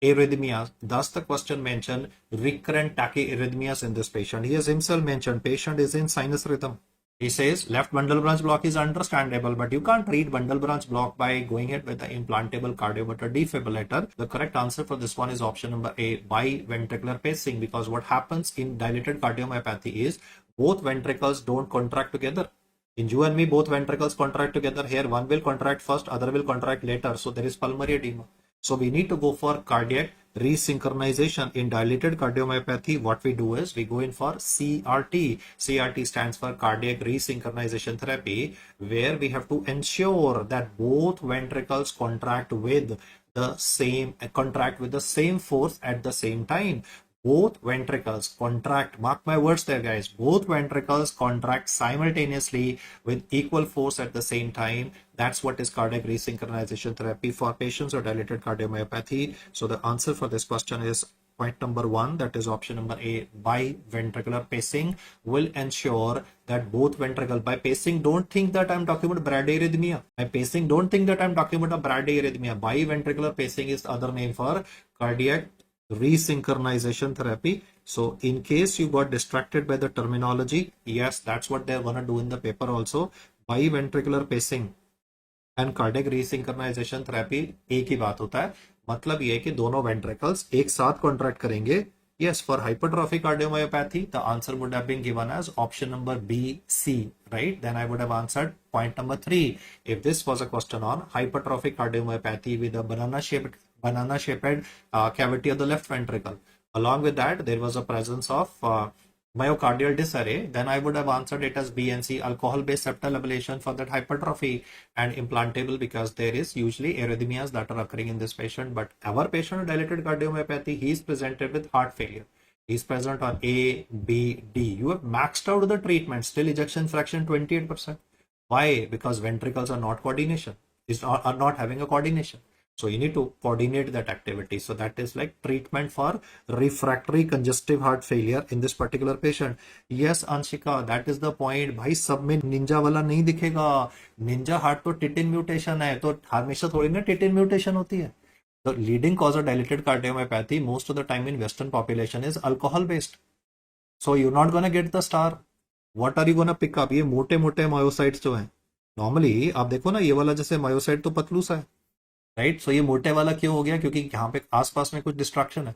Speaker 1: arrhythmias? Thus the question mentioned recurrent tachyarrhythmias in this patient. He has himself mentioned patient is in sinus rhythm. He says left bundle branch block is understandable, but you can't treat bundle branch block by going ahead with the implantable cardioverter defibrillator. The correct answer for this one is option number A, biventricular pacing, because what happens in dilated cardiomyopathy is both ventricles don't contract together. In you and me, both ventricles contract together. Here, one will contract first, other will contract later. So there is pulmonary edema. So we need to go for cardiac resynchronization. In dilated cardiomyopathy, what we do is we go in for CRT. CRT stands for cardiac resynchronization therapy, where we have to ensure that both ventricles contract with the same force at the same time. Both ventricles contract, mark my words there guys, both ventricles contract simultaneously with equal force at the same time. That's what is cardiac resynchronization therapy for patients with dilated cardiomyopathy. So the answer for this question is point number 1, that is option number A, biventricular pacing will ensure that both ventricles, by pacing don't think that I'm talking about bradyarrhythmia. By pacing don't think that I'm talking about a bradyarrhythmia. Biventricular pacing is the other name for cardiac resynchronization therapy. So in case you got distracted by the terminology, yes, that's what they're gonna do in the paper also. Biventricular pacing and cardiac resynchronization therapy एक ही बात होता है. मतलब ये है कि दोनों ventricles एक साथ contract करेंगे Yes, for hypertrophic cardiomyopathy, the answer would have been given as option number B, C, right? Then I would have answered point number 3. If this was a question on hypertrophic cardiomyopathy with a banana-shaped cavity of the left ventricle. Along with that, there was a presence of myocardial disarray, then I would have answered it as B and C, alcohol-based septal ablation for that hypertrophy, and implantable because there is usually arrhythmias that are occurring in this patient. But our patient with dilated cardiomyopathy, he is presented with heart failure. He is present on A, B, D. You have maxed out the treatment, still ejection fraction 28%. Why? Because ventricles are not coordination, are not having a coordination. So you need to coordinate that activity. So that is like treatment for refractory congestive heart failure in this particular patient. Yes, Anshika, that is the point. भाई सब में Ninja वाला नहीं दिखेगा. Ninja heart तो टिटिन mutation है, तो हमेशा थोड़ी ना टिटिन म्यूटेशन होती है. The leading cause of dilated cardiomyopathy most of the time in Western population is alcohol based. So you're not gonna get the star. What are you gonna pick up? ये मोटे मोटे मायोसाइट्स जो हैं, normally आप देखो ना, ये वाला जैसे मायोसाइट तो पतलू सा है, राइट? सो ये मोटे वाला क्यों हो गया? क्योंकि यहाँ पे आसपास में कुछ डिस्ट्रक्शन है.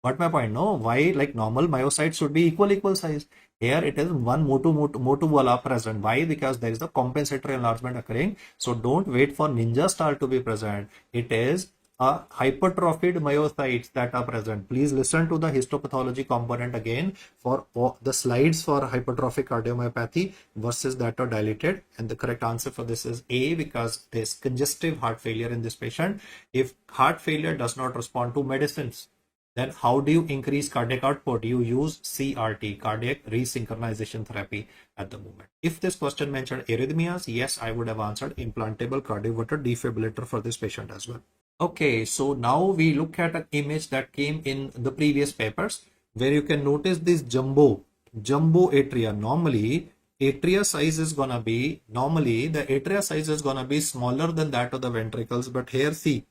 Speaker 1: But my point, no, why like normal myocytes should be equal size. Here it is one motu wala present. Why? Because there is the compensatory enlargement occurring. So don't wait for ninja star to be present. It is a hypertrophied myocytes that are present. Please listen to the histopathology component again for the slides for hypertrophic cardiomyopathy versus that are dilated. And the correct answer for this is A, because there's congestive heart failure in this patient. If heart failure does not respond to medicines, then how do you increase cardiac output? You use CRT, cardiac resynchronization therapy at the moment. If this question mentioned arrhythmias, yes, I would have answered implantable cardioverter defibrillator for this patient as well. Okay, so now we look at an image that came in the previous papers where you can notice this jumbo atria. Normally, atria size is gonna be, the atria size is gonna be smaller than that of the ventricles, but here see,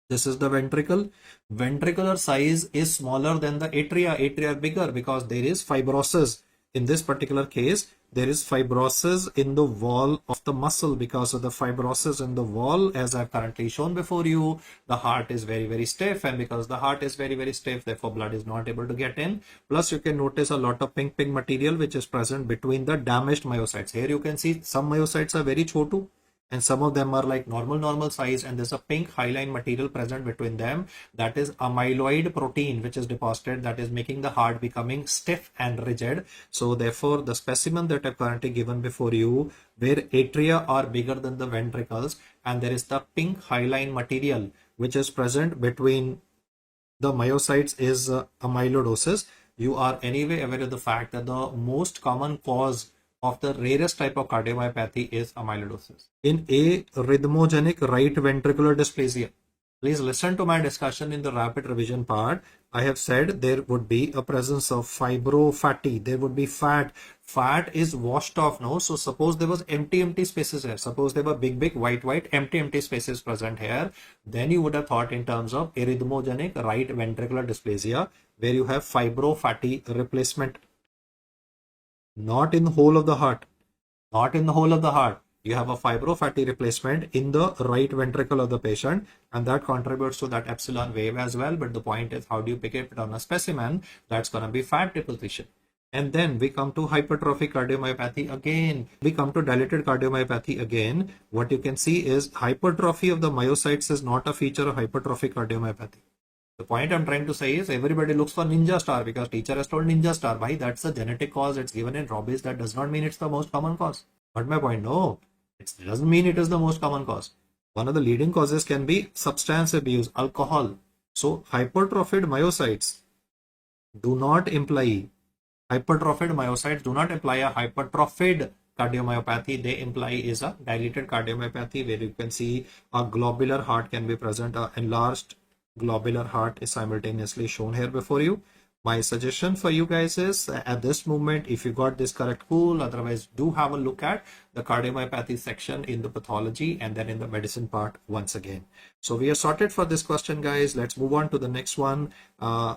Speaker 1: this is the ventricle. Ventricular size is smaller than the atria. Atria are bigger because there is fibrosis. In this particular case, there is fibrosis in the wall of the muscle. Because of the fibrosis in the wall, as I've currently shown before you, the heart is very stiff, and because the heart is very stiff, therefore blood is not able to get in. Plus you can notice a lot of pink material which is present between the damaged myocytes. Here you can see some myocytes are very chotu, and some of them are like normal size, and there's a pink hyaline material present between them. That is amyloid protein which is deposited, that is making the heart becoming stiff and rigid. So therefore the specimen that I've currently given before you, where atria are bigger than the ventricles, and there is the pink hyaline material which is present between the myocytes, is amyloidosis. You are anyway aware of the fact that the most common cause of the rarest type of cardiomyopathy is amyloidosis. In a rhythmogenic right ventricular dysplasia, please listen to my discussion in the rapid revision part. I have said there would be a presence of fibrofatty. There would be fat. Fat is washed off now. So suppose there was empty spaces here. Suppose there were big white empty spaces present here. Then you would have thought in terms of arrhythmogenic right ventricular dysplasia, where you have fibrofatty replacement. Not in the whole of the heart. Not in the whole of the heart. You have a fibrofatty replacement in the right ventricle of the patient, and that contributes to that epsilon wave as well. But the point is, how do you pick it on a specimen? That's going to be fat deposition. And then we come to hypertrophic cardiomyopathy again. We come to dilated cardiomyopathy again. What you can see is hypertrophy of the myocytes is not a feature of hypertrophic cardiomyopathy. The point I'm trying to say is everybody looks for ninja star because teacher has told ninja star. Why? That's a genetic cause. It's given in Robbie's. That does not mean it's the most common cause. But my point, no, it doesn't mean it is the most common cause. One of the leading causes can be substance abuse, alcohol. So hypertrophied myocytes do not imply a hypertrophied cardiomyopathy. They imply is a dilated cardiomyopathy, where you can see a globular heart can be present, enlarged globular heart is simultaneously shown here before you. My suggestion for you guys is, at this moment, if you got this correct, cool. Otherwise, do have a look at the cardiomyopathy section in the pathology and then in the medicine part once again. So we are sorted for this question, guys. Let's move on to the next one.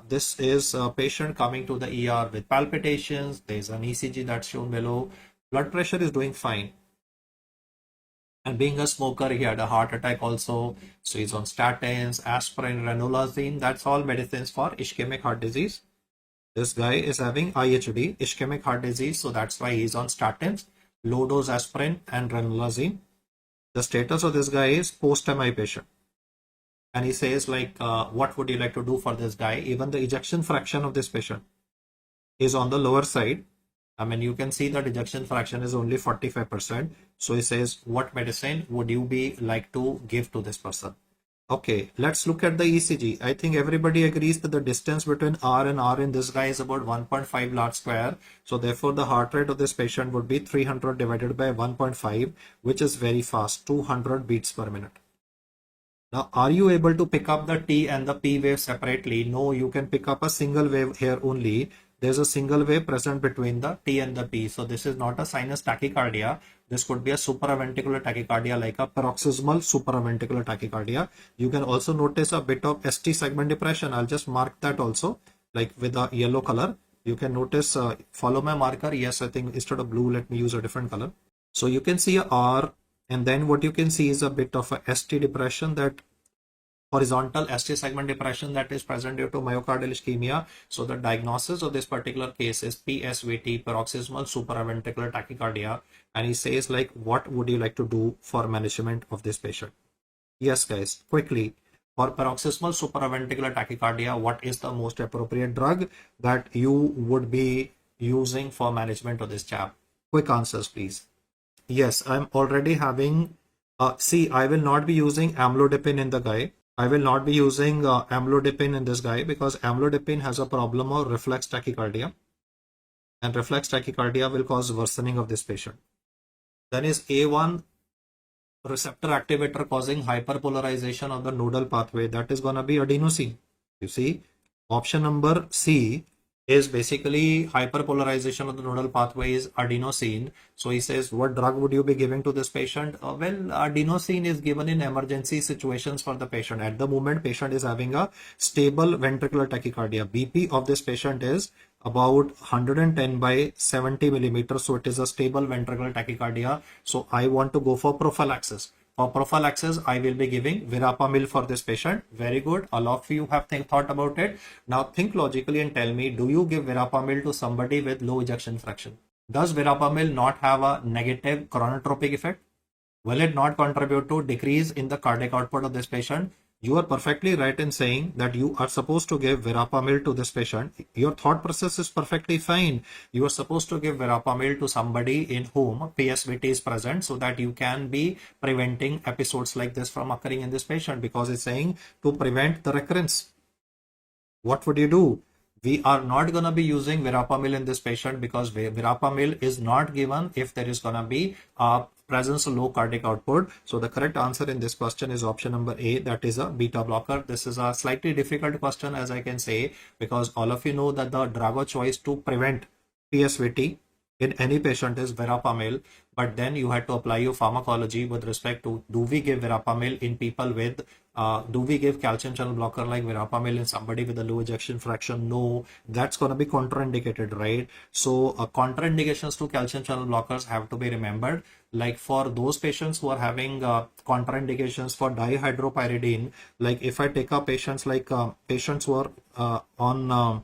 Speaker 1: This is a patient coming to the ER with palpitations. There's an ECG that's shown below. Blood pressure is doing fine. And being a smoker, he had a heart attack also. So he's on statins, aspirin, ranolazine. That's all medicines for ischemic heart disease. This guy is having IHD, ischemic heart disease. So that's why he's on statins, low dose aspirin and ranolazine. The status of this guy is post-MI patient. And he says like, what would you like to do for this guy? Even the ejection fraction of this patient is on the lower side. I mean, you can see that ejection fraction is only 45%. So he says, what medicine would you be like to give to this person? Okay, let's look at the ECG. I think everybody agrees that the distance between R and R in this guy is about 1.5 log square. So therefore, the heart rate of this patient would be 300 divided by 1.5, which is very fast, 200 beats per minute. Now, are you able to pick up the T and the P wave separately? No, you can pick up a single wave here only. There's a single wave present between the T and the P. So this is not a sinus tachycardia. This could be a supraventricular tachycardia, like a paroxysmal supraventricular tachycardia. You can also notice a bit of ST segment depression. I'll just mark that also, like with a yellow color. You can notice, follow my marker. Yes, I think instead of blue, let me use a different color. So you can see a R, and then what you can see is a bit of a ST depression, that horizontal ST segment depression that is present due to myocardial ischemia. So the diagnosis of this particular case is PSVT, paroxysmal supraventricular tachycardia. And he says like, what would you like to do for management of this patient? Yes, guys, quickly. For paroxysmal supraventricular tachycardia, what is the most appropriate drug that you would be using for management of this chap? Quick answers, please. Yes, I'm already having, see, I will not be using amlodipine in the guy. I will not be using amlodipine in this guy because amlodipine has a problem of reflex tachycardia, and reflex tachycardia will cause worsening of this patient. Then is A1 receptor activator causing hyperpolarization of the nodal pathway. That is going to be adenosine. You see, option number C is basically hyperpolarization of the nodal pathway is adenosine. So he says, what drug would you be giving to this patient? Well, adenosine is given in emergency situations for the patient. At the moment, patient is having a stable ventricular tachycardia. BP of this patient is about 110 by 70 millimeters. So it is a stable ventricular tachycardia. So I want to go for prophylaxis. For prophylaxis, I will be giving verapamil for this patient. Very good. All of you have thought about it. Now think logically and tell me, do you give verapamil to somebody with low ejection fraction? Does verapamil not have a negative chronotropic effect? Will it not contribute to decrease in the cardiac output of this patient? You are perfectly right in saying that you are supposed to give verapamil to this patient. Your thought process is perfectly fine. You are supposed to give verapamil to somebody in whom PSVT is present so that you can be preventing episodes like this from occurring in this patient, because it's saying to prevent the recurrence. What would you do? We are not going to be using verapamil in this patient because verapamil is not given if there is going to be a presence of low cardiac output. So the correct answer in this question is option number A, that is a beta blocker. This is a slightly difficult question, as I can say, because all of you know that the drug of choice to prevent PSVT in any patient is verapamil, but then you had to apply your pharmacology with respect to, do we give verapamil in people with do we give calcium channel blocker like verapamil in somebody with a low ejection fraction? No, that's going to be contraindicated, right? So contraindications to calcium channel blockers have to be remembered. Like for those patients who are having contraindications for dihydropyridine, like if I take up patients like patients who are on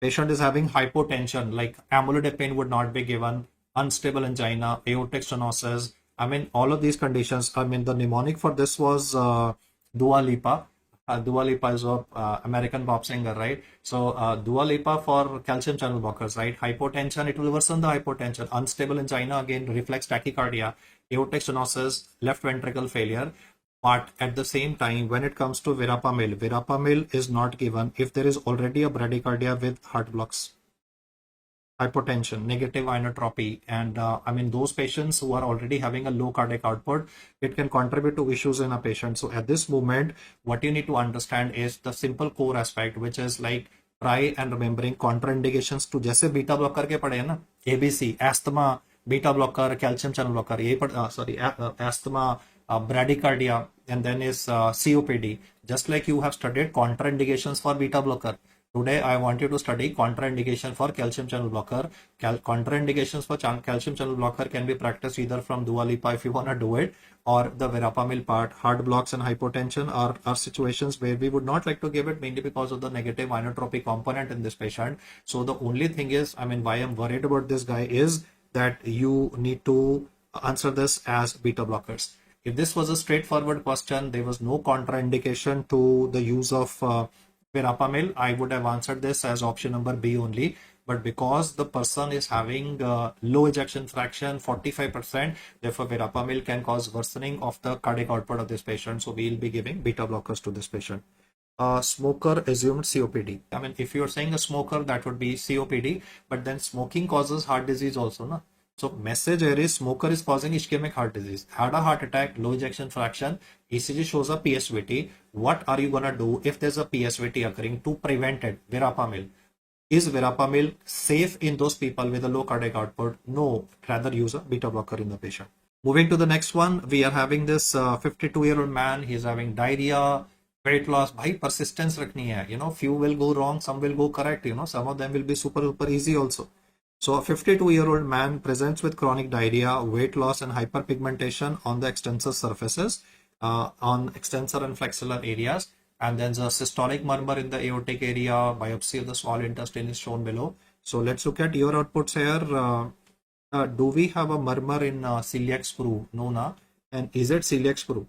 Speaker 1: patient is having hypotension, like amlodipine would not be given, unstable angina, aortic stenosis. I mean, all of these conditions. I mean, the mnemonic for this was Dua Lipa. Dua Lipa is a American pop singer, right? So Dua Lipa for calcium channel blockers, right? Hypotension, it will worsen the hypotension. Unstable angina, again, reflex tachycardia, aortic stenosis, left ventricle failure. But at the same time, when it comes to verapamil is not given if there is already a bradycardia with heart blocks, hypotension, negative inotropy, and I mean those patients who are already having a low cardiac output, it can contribute to issues in a patient. So at this moment, what you need to understand is the simple core aspect, which is like try and remembering contraindications to जैसे beta blocker के पढ़े हैं ना, ABC, asthma, beta blocker, calcium channel blocker, asthma, bradycardia, and then is COPD. Just like you have studied contraindications for beta blocker, Today I want you to study contraindication for calcium channel blocker. Contraindications for calcium channel blocker can be practiced either from Dua Lipa if you want to do it, or the verapamil part. Heart blocks and hypotension are situations where we would not like to give it, mainly because of the negative inotropy component in this patient. So the only thing is, I mean, why I'm worried about this guy is that you need to answer this as beta blockers. If this was a straightforward question, there was no contraindication to the use of verapamil, I would have answered this as option number B only. But because the person is having low ejection fraction, 45%, therefore verapamil can cause worsening of the cardiac output of this patient. So we will be giving beta blockers to this patient. Smoker assumed COPD. I mean, if you're saying a smoker, that would be COPD, but then smoking causes heart disease also, na? So message here is smoker is causing ischemic heart disease, had a heart attack, low ejection fraction, ECG shows a PSVT. What are you gonna do if there's a PSVT occurring to prevent it? Verapamil. Is verapamil safe in those people with a low cardiac output? No, rather use a beta blocker in the patient. Moving to the next one, we are having this 52-year-old man. He is having diarrhea, weight loss. Bhai, persistence rakhni hai. You know, few will go wrong, some will go correct. You know, some of them will be super easy also. So a 52-year-old man presents with chronic diarrhea, weight loss and hyperpigmentation on the extensor surfaces, on extensor and flexular areas. And then the systolic murmur in the aortic area, biopsy of the small intestine is shown below. So let's look at your outputs here. Do we have a murmur in celiac sprue? No, na. And is it celiac sprue?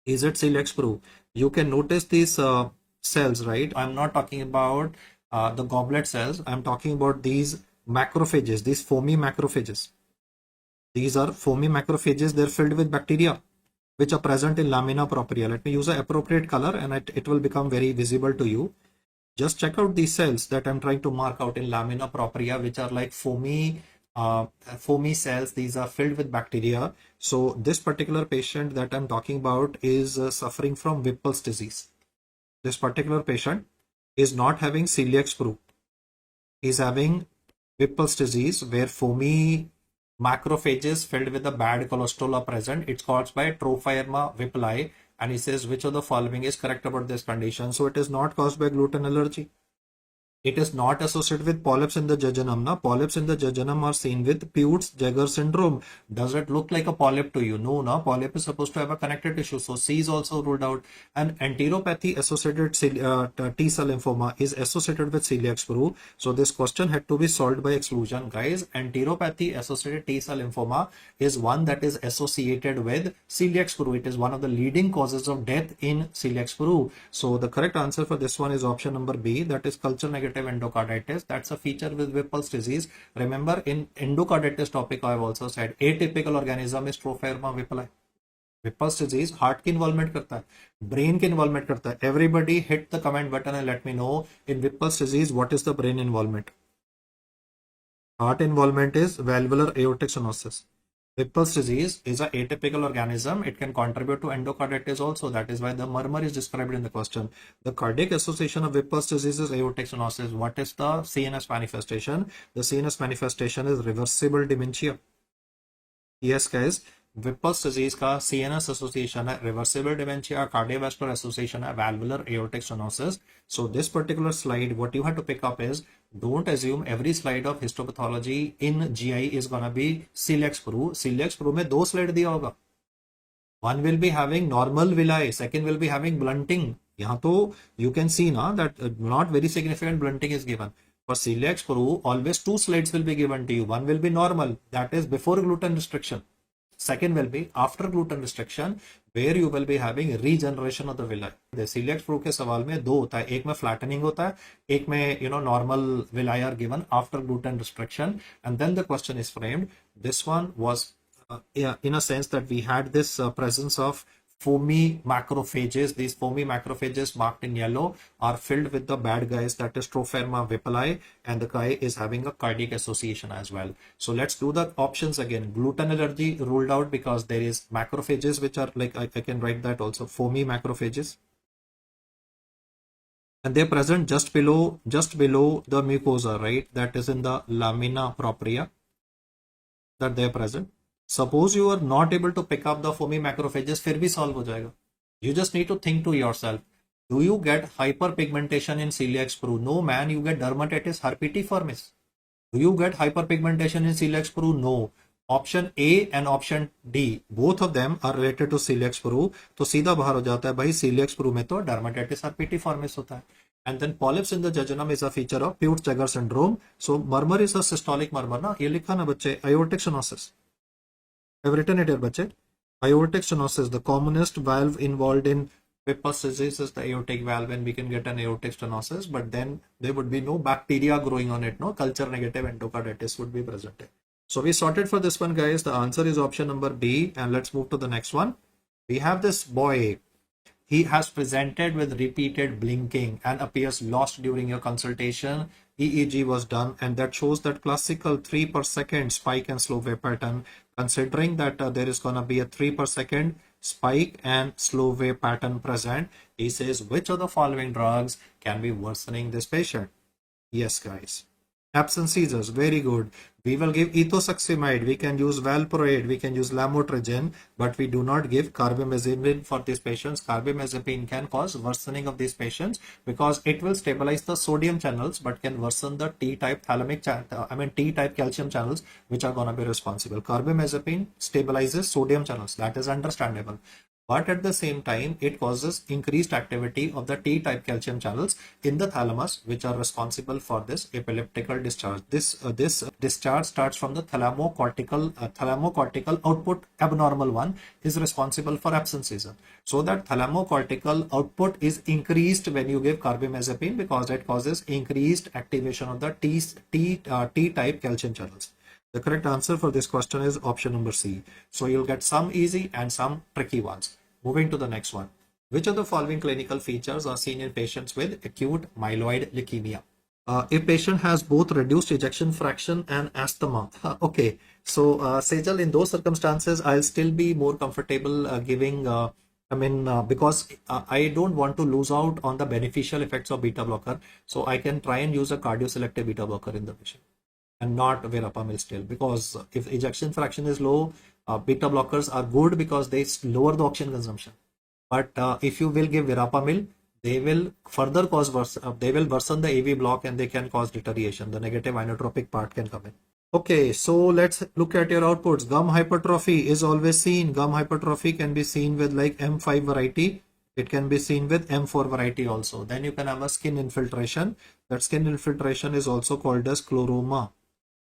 Speaker 1: Is it celiac sprue? You can notice these cells, right? I'm not talking about the goblet cells. I'm talking about these macrophages, these foamy macrophages. These are foamy macrophages. They're filled with bacteria which are present in lamina propria. Let me use an appropriate color and it will become very visible to you. Just check out these cells that I'm trying to mark out in lamina propria, which are like foamy cells. These are filled with bacteria. So this particular patient that I'm talking about is suffering from Whipple's disease. This particular patient is not having celiac sprue. He's having Whipple's disease, where foamy macrophages filled with the bad cholesterol are present. It's caused by Trophyema whippleyi, and he says which of the following is correct about this condition. So it is not caused by gluten allergy. It is not associated with polyps in the jejunum. Now, polyps in the jejunum are seen with Peutz-Jeghers syndrome. Does it look like a polyp to you? No, no. Polyp is supposed to have a connected tissue. So C is also ruled out. And enteropathy associated T cell lymphoma is associated with celiac sprue. So this question had to be solved by exclusion. Guys, enteropathy associated T cell lymphoma is one that is associated with celiac sprue. It is one of the leading causes of death in celiac sprue. So the correct answer for this one is option number B, that is culture negative endocarditis. That's a feature with Whipple's disease. Remember, in endocarditis topic I have also said atypical organism is Trophyema whippleyi. Whipple's disease heart की involvement करता है, brain की involvement करता है. Everybody hit the comment button and let me know, in Whipple's disease what is the brain involvement? Heart involvement is valvular aortic stenosis. Whipple's disease is an atypical organism. It can contribute to endocarditis also. That is why the murmur is described in the question. The cardiac association of Whipple's disease is aortic stenosis. What is the CNS manifestation? The CNS manifestation is reversible dementia. Yes, guys. Whipple's disease का CNS association है reversible dementia, cardiovascular association है valvular aortic stenosis. So this particular slide, what you have to pick up is, don't assume every slide of histopathology in GI is gonna be celiac sprue. Celiac sprue में दो slide दिया होगा. One will be having normal villi, second will be having blunting. यहाँ तो you can see ना that not very significant blunting is given. For celiac sprue, always two slides will be given to you. One will be normal, that is before gluten restriction. Second will be after gluten restriction, where you will be having regeneration of the villi. The celiac sprue के सवाल में दो होता है, एक में flattening होता है, एक में normal villi are given after gluten restriction, and then the question is framed. This one was in a sense that we had this presence of foamy macrophages. These foamy macrophages marked in yellow are filled with the bad guys, that is Trophyema whippleyi, and the guy is having a cardiac association as well. So let's do the options again. Gluten allergy ruled out because there is macrophages which are like, I can write that also, foamy macrophages, and they're present just below the mucosa, right? That is in the lamina propria, that they're present. Suppose you are not able to pick up the foamy macrophages, फिर भी solve हो जाएगा. You just need to think to yourself, Do you get hyperpigmentation in celiac sprue? No, man, you get dermatitis herpetiformis. Do you get hyperpigmentation in celiac sprue? No. Option A and option D, both of them are related to celiac sprue. तो सीधा बाहर हो जाता है भाई, celiac sprue में तो dermatitis herpetiformis होता है. And then polyps in the jejunum is a feature of Peutz-Jeghers syndrome. So murmur is a systolic murmur ना, ये लिखा ना बच्चे, aortic stenosis. I've written it here बच्चे. Aortic stenosis, the commonest valve involved in Whipple disease is the aortic valve, and we can get an aortic stenosis, but then there would be no bacteria growing on it, no culture negative endocarditis would be present. So we sorted for this one, guys. The answer is option number B, and let's move to the next one. We have this boy. He has presented with repeated blinking and appears lost during your consultation. EEG was done, and that shows that classical 3 per second spike and slow wave pattern. Considering that there is going to be a 3 per second spike and slow wave pattern present, he says, which of the following drugs can be worsening this patient? Yes, guys. Absence seizures, very good. We will give ethosuximide, we can use valproate, we can use lamotrigine, but we do not give carbamazepine for these patients. Carbamazepine can cause worsening of these patients because it will stabilize the sodium channels but can worsen the T-type T-type calcium channels, which are going to be responsible. Carbamazepine stabilizes sodium channels, that is understandable. But at the same time, it causes increased activity of the T-type calcium channels in the thalamus, which are responsible for this epileptical discharge. This discharge starts from the thalamocortical output. Abnormal one is responsible for absence seizure. So that thalamocortical output is increased when you give carbamazepine because it causes increased activation of the T-type calcium channels. The correct answer for this question is option number C. So you'll get some easy and some tricky ones. Moving to the next one. Which of the following clinical features are seen in patients with acute myeloid leukemia? A patient has both reduced ejection fraction and asthma. Okay, so Sejal, in those circumstances, I'll still be more comfortable giving because I don't want to lose out on the beneficial effects of beta blocker. So I can try and use a cardioselective beta blocker in the patient and not verapamil still, because if ejection fraction is low, beta blockers are good because they lower the oxygen consumption. But if you will give verapamil, they will further cause they will worsen the AV block and they can cause deterioration. The negative inotropic part can come in. Okay, so let's look at your outputs. Gum hypertrophy is always seen. Gum hypertrophy can be seen with like M5 variety. It can be seen with M4 variety also. Then you can have a skin infiltration. That skin infiltration is also called as chloroma.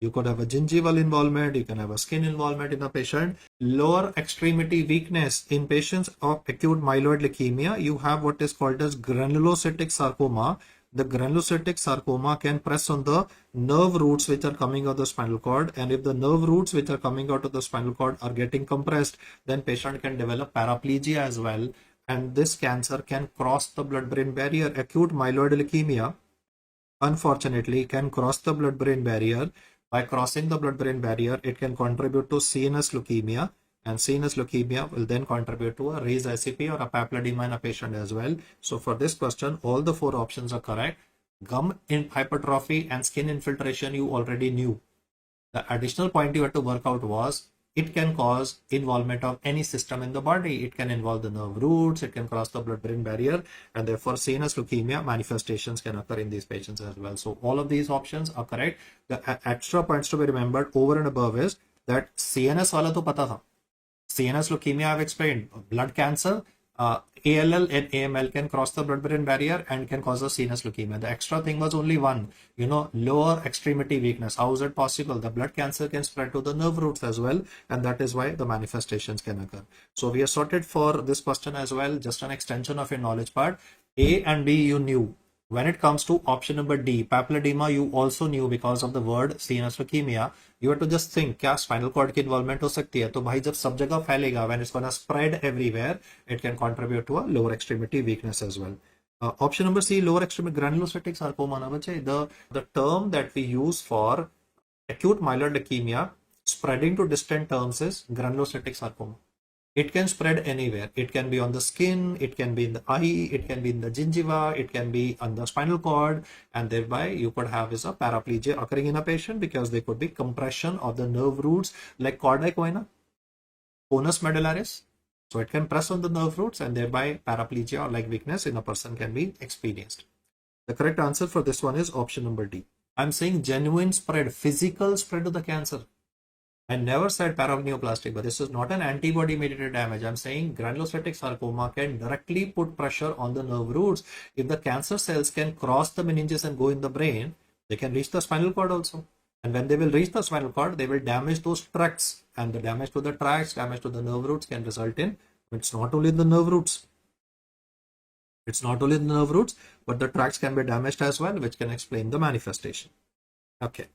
Speaker 1: You could have a gingival involvement, you can have a skin involvement in a patient. Lower extremity weakness in patients of acute myeloid leukemia, you have what is called as granulocytic sarcoma. The granulocytic sarcoma can press on the nerve roots which are coming out of the spinal cord, and if the nerve roots which are coming out of the spinal cord are getting compressed, then patient can develop paraplegia as well, and this cancer can cross the blood-brain barrier. Acute myeloid leukemia, unfortunately, can cross the blood-brain barrier. By crossing the blood-brain barrier, it can contribute to CNS leukemia, and CNS leukemia will then contribute to a raised ICP or a papilledema in a patient as well. So for this question, all the 4 options are correct. Gum hypertrophy and skin infiltration you already knew. The additional point you had to work out was it can cause involvement of any system in the body. It can involve the nerve roots, it can cross the blood-brain barrier, and therefore CNS leukemia manifestations can occur in these patients as well. So all of these options are correct. The extra points to be remembered over and above is that CNS wala to pata tha. CNS leukemia I've explained. Blood cancer, ALL and AML can cross the blood-brain barrier and can cause a CNS leukemia. The extra thing was only one, lower extremity weakness. How is it possible? The blood cancer can spread to the nerve roots as well, and that is why the manifestations can occur. So we are sorted for this question as well, just an extension of your knowledge part. A and B you knew. When it comes to option number D, papilledema, you also knew because of the word CNS leukemia. You have to just think, क्या spinal cord की involvement हो सकती है? तो भाई जब सब जगह फैलेगा, when it's gonna spread everywhere, it can contribute to a lower extremity weakness as well. Option number C, lower extremity granulocytic sarcoma na bache. The term that we use for acute myeloid leukemia spreading to distant terms is granulocytic sarcoma. It can spread anywhere. It can be on the skin, it can be in the eye, it can be in the gingiva, it can be on the spinal cord, and thereby you could have is a paraplegia occurring in a patient because there could be compression of the nerve roots like chordae coina, conus medullaris, So it can press on the nerve roots and thereby paraplegia or leg weakness in a person can be experienced. The correct answer for this one is option number D. I'm saying genuine spread, physical spread of the cancer. I never said paraneoplastic, but this is not an antibody mediated damage. I'm saying granulocytic sarcoma can directly put pressure on the nerve roots. If the cancer cells can cross the meninges and go in the brain, they can reach the spinal cord also. And when they will reach the spinal cord, they will damage those tracts, and the damage to the tracts, damage to the nerve roots can result in, it's not only the nerve roots. It's not only the nerve roots, but the tracts can be damaged as well, which can explain the manifestation. Okay.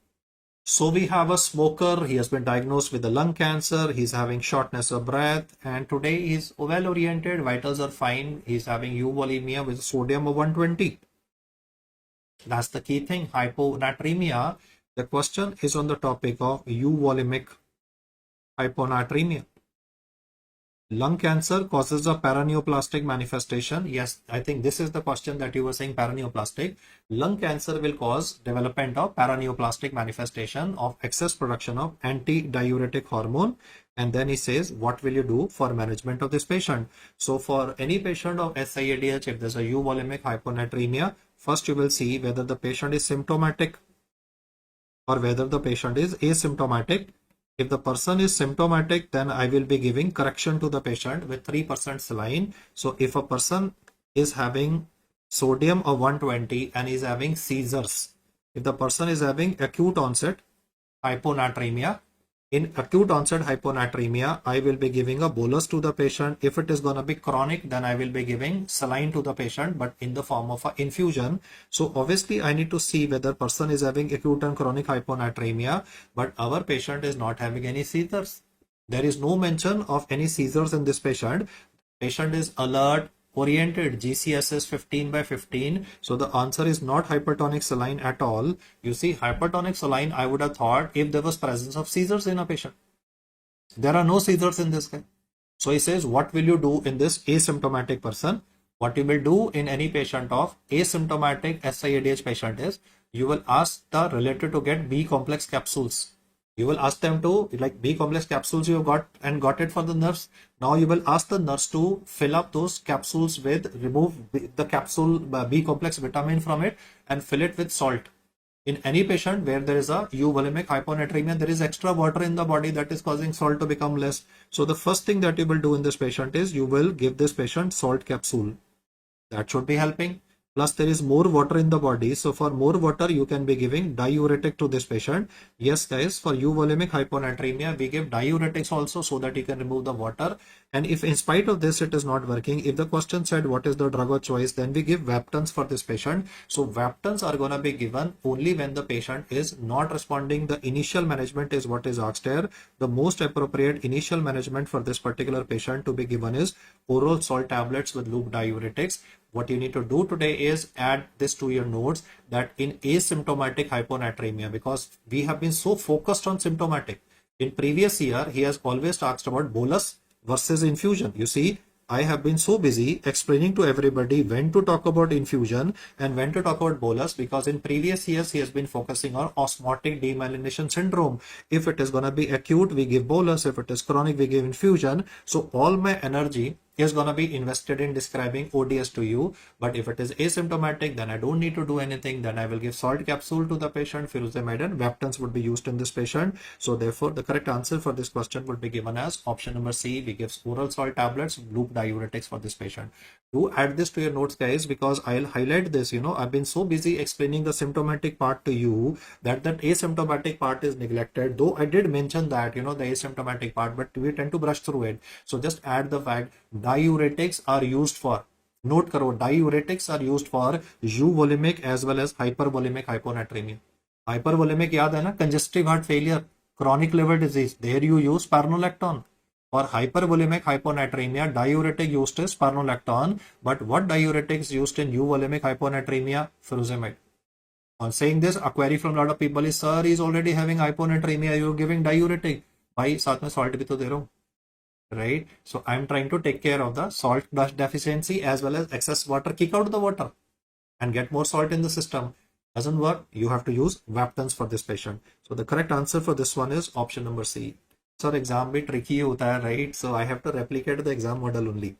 Speaker 1: So we have a smoker. He has been diagnosed with a lung cancer. He's having shortness of breath, and today he's well oriented. Vitals are fine. He's having euvolemia with sodium of 120. That's the key thing. Hyponatremia. The question is on the topic of euvolemic hyponatremia. Lung cancer causes a paraneoplastic manifestation. Yes, I think this is the question that you were saying, paraneoplastic. Lung cancer will cause development of paraneoplastic manifestation of excess production of anti-diuretic hormone. And then he says, what will you do for management of this patient? So for any patient of SIADH, if there's a euvolemic hyponatremia, first you will see whether the patient is symptomatic or whether the patient is asymptomatic. If the person is symptomatic, then I will be giving correction to the patient with 3% saline. So if a person is having sodium of 120 and is having seizures, if the person is having acute onset hyponatremia, in acute onset hyponatremia, I will be giving a bolus to the patient. If it is going to be chronic, then I will be giving saline to the patient, but in the form of an infusion. So obviously I need to see whether person is having acute and chronic hyponatremia, but our patient is not having any seizures. There is no mention of any seizures in this patient. Patient is alert, oriented, GCS is 15/15. So the answer is not hypertonic saline at all. You see, hypertonic saline, I would have thought if there was presence of seizures in a patient. There are no seizures in this guy. So he says, what will you do in this asymptomatic person? What you will do in any patient of asymptomatic SIADH patient is, you will ask the relative to get B complex capsules. You will ask them to, like B complex capsules you got it for the nurse. Now you will ask the nurse to fill up those capsules with, remove the capsule B complex vitamin from it and fill it with salt. In any patient where there is a euvolemic hyponatremia, there is extra water in the body that is causing salt to become less. So the first thing that you will do in this patient is you will give this patient salt capsule. That should be helping. Plus there is more water in the body. So for more water, you can be giving diuretic to this patient. Yes guys, for euvolemic hyponatremia, we give diuretics also so that you can remove the water. And if in spite of this, it is not working, if the question said what is the drug of choice, then we give Vaptans for this patient. So Vaptans are going to be given only when the patient is not responding. The initial management is what is asked here. The most appropriate initial management for this particular patient to be given is oral salt tablets with loop diuretics. What you need to do today is add this to your notes, that in asymptomatic hyponatremia, because we have been so focused on symptomatic. In previous year, he has always asked about bolus versus infusion. You see, I have been so busy explaining to everybody when to talk about infusion and when to talk about bolus, because in previous years he has been focusing on osmotic demyelination syndrome. If it is going to be acute, we give bolus. If it is chronic, we give infusion. So all my energy is going to be invested in describing ODS to you. But if it is asymptomatic, then I don't need to do anything. Then I will give salt capsule to the patient, furosemide and Vaptans would be used in this patient. So therefore, the correct answer for this question would be given as option number C. We give oral salt tablets, loop diuretics for this patient. Do add this to your notes, guys, because I'll highlight this. You know, I've been so busy explaining the symptomatic part to you that asymptomatic part is neglected. Though I did mention that, you know, the asymptomatic part, but we tend to brush through it. So just add the fact diuretics are used for, note karo, diuretics are used for euvolemic as well as hypervolemic hyponatremia. Hypervolemic yaad hai na, congestive heart failure, chronic liver disease, there you use spironolactone. For hypervolemic hyponatremia, diuretic used is spironolactone. But what diuretics used in euvolemic hyponatremia? Furosemide. On saying this, a query from a lot of people is, sir, he is already having hyponatremia, you are giving diuretic. Bhai, saath mein salt bhi to de raha hu. Right? So I'm trying to take care of the salt deficiency as well as excess water. Kick out the water and get more salt in the system. Doesn't work. You have to use Vaptans for this patient. So the correct answer for this one is option number C. और exam भी tricky होता है, right? So I have to replicate the exam model only.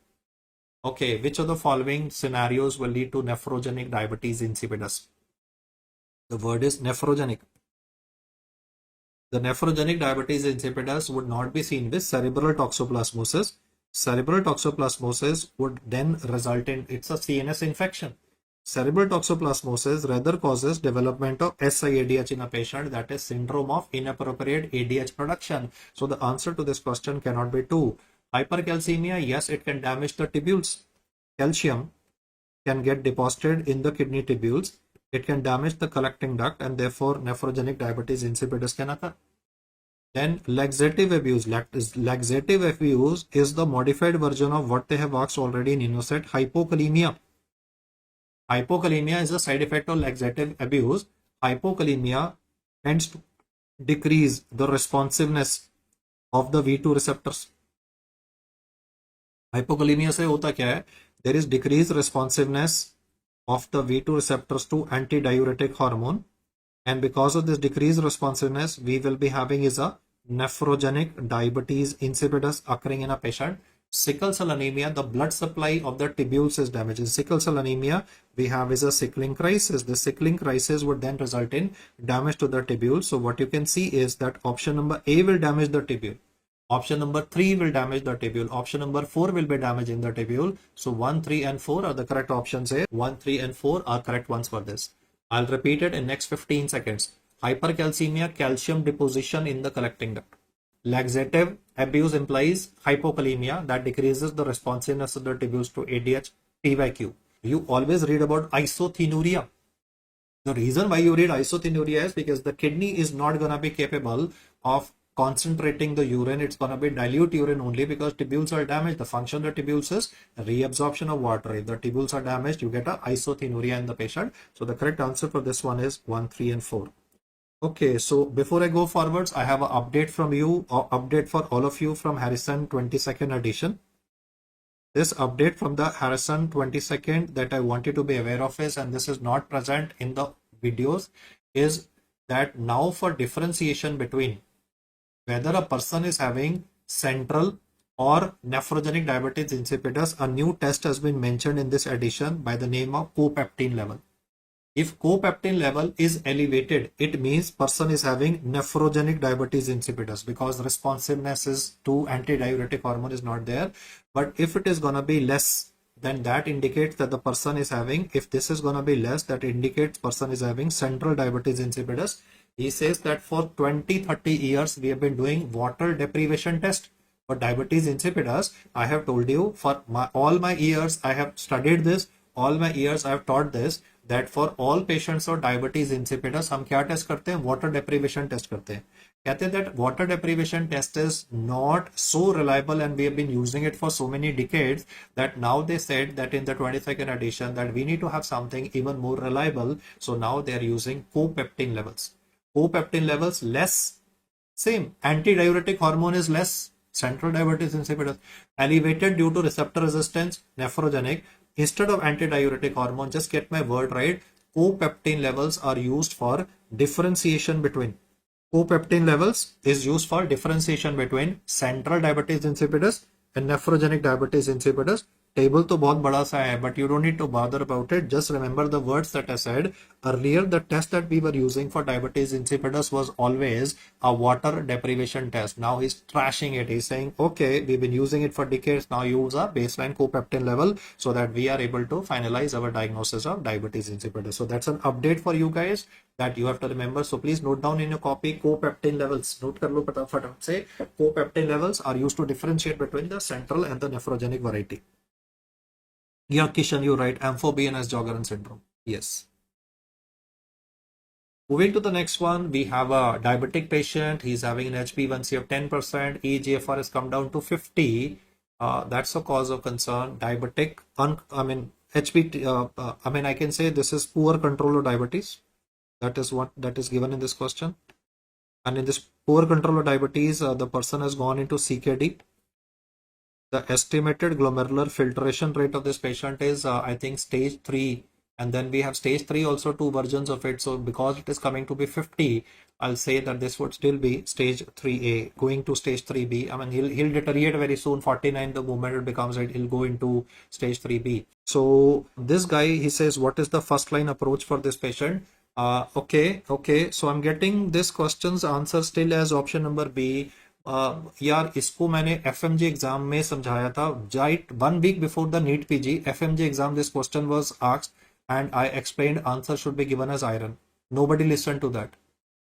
Speaker 1: Okay, which of the following scenarios will lead to nephrogenic diabetes insipidus? The word is nephrogenic. The nephrogenic diabetes insipidus would not be seen with cerebral toxoplasmosis. Cerebral toxoplasmosis would then result in, it's a CNS infection. Cerebral toxoplasmosis rather causes development of SIADH in a patient, that is syndrome of inappropriate ADH production. So the answer to this question cannot be 2. Hypercalcemia, yes, it can damage the tubules. Calcium can get deposited in the kidney tubules. It can damage the collecting duct and therefore nephrogenic diabetes insipidus can occur. Then laxative abuse. Laxative abuse is the modified version of what they have asked already in INI-CET, hypokalemia. Hypokalemia is a side effect of laxative abuse. Hypokalemia tends to decrease the responsiveness of the V2 receptors. Hypokalemia से होता क्या है? There is decreased responsiveness of the V2 receptors to antidiuretic hormone, and because of this decreased responsiveness, we will be having is a nephrogenic diabetes insipidus occurring in a patient. Sickle cell anemia, the blood supply of the tubules is damaged. In sickle cell anemia, we have is a sickling crisis. The sickling crisis would then result in damage to the tubule. So what you can see is that option number A will damage the tubule. Option number 3 will damage the tubule. Option number 4 will be damaging the tubule. So 1, 3 and 4 are the correct options here. 1, 3 and 4 are correct ones for this. I'll repeat it in next 15 seconds. Hypercalcemia, calcium deposition in the collecting duct. Laxative abuse implies hypokalemia, that decreases the responsiveness of the tubules to ADH, TYQ. You always read about isothinuria. The reason why you read isothinuria is because the kidney is not going to be capable of concentrating the urine. It's going to be dilute urine only because tubules are damaged. The function of the tubules is reabsorption of water. If the tubules are damaged, you get a isothinuria in the patient. So the correct answer for this one is 1, 3 and 4. Okay, so before I go forwards, I have an update from you, or update for all of you from Harrison 22nd edition. This update from the Harrison 22nd that I want you to be aware of is, and this is not present in the videos, is that now for differentiation between whether a person is having central or nephrogenic diabetes insipidus, a new test has been mentioned in this edition by the name of copeptin level. If copeptin level is elevated, it means person is having nephrogenic diabetes insipidus because responsiveness is to antidiuretic hormone is not there. But if it is going to be less, then that indicates that the person is having, if this is going to be less, that indicates person is having central diabetes insipidus. He says that for 20-30 years, we have been doing water deprivation test. For diabetes insipidus, I have told you for all my years, I have studied this, all my years I have taught this, that for all patients of diabetes insipidus, हम क्या test करते हैं? Water deprivation test करते हैं. कहते हैं that water deprivation test is not so reliable and we have been using it for so many decades that now they said that in the 22nd edition that we need to have something even more reliable. So now they are using copeptin levels. Copeptin levels less, same. Antidiuretic hormone is less. Central diabetes insipidus elevated due to receptor resistance, nephrogenic. Instead of antidiuretic hormone, just get my word right, copeptin levels are used for differentiation between. Copeptin levels is used for differentiation between central diabetes insipidus and nephrogenic diabetes insipidus. Table तो बहुत बड़ा सा है, but you don't need to bother about it. Just remember the words that I said earlier. The test that we were using for diabetes insipidus was always a water deprivation test. Now he's trashing it. He's saying, okay, we've been using it for decades. Now use a baseline copeptin level so that we are able to finalize our diagnosis of diabetes insipidus. So that's an update for you guys that you have to remember. So please note down in your copy copeptin levels. Note kar lo फटाफट से. Copeptin levels are used to differentiate between the central and the nephrogenic variety. Yeah, Kishan, you're right. Amphobian as Jogren syndrome. Yes. Moving to the next one, we have a diabetic patient. He's having an HbA1c of 10%. eGFR has come down to 50. That's a cause of concern. Diabetic, I can say this is poor control of diabetes. That is what that is given in this question. And in this poor control of diabetes, the person has gone into CKD. The estimated glomerular filtration rate of this patient is, I think, stage 3 And then we have stage 3 also, 2 versions of it. So because it is coming to be 50, I'll say that this would still be stage 3A going to stage 3B. I mean, he'll deteriorate very soon. 49, the moment it becomes it, he'll go into stage 3B. So this guy, he says, what is the first line approach for this patient? Okay. So I'm getting this question's answer still as option number B. यार इसको मैंने FMG exam में समझाया था. Right 1 week before the NEET PG FMG exam, this question was asked and I explained answer should be given as iron. Nobody listened to that.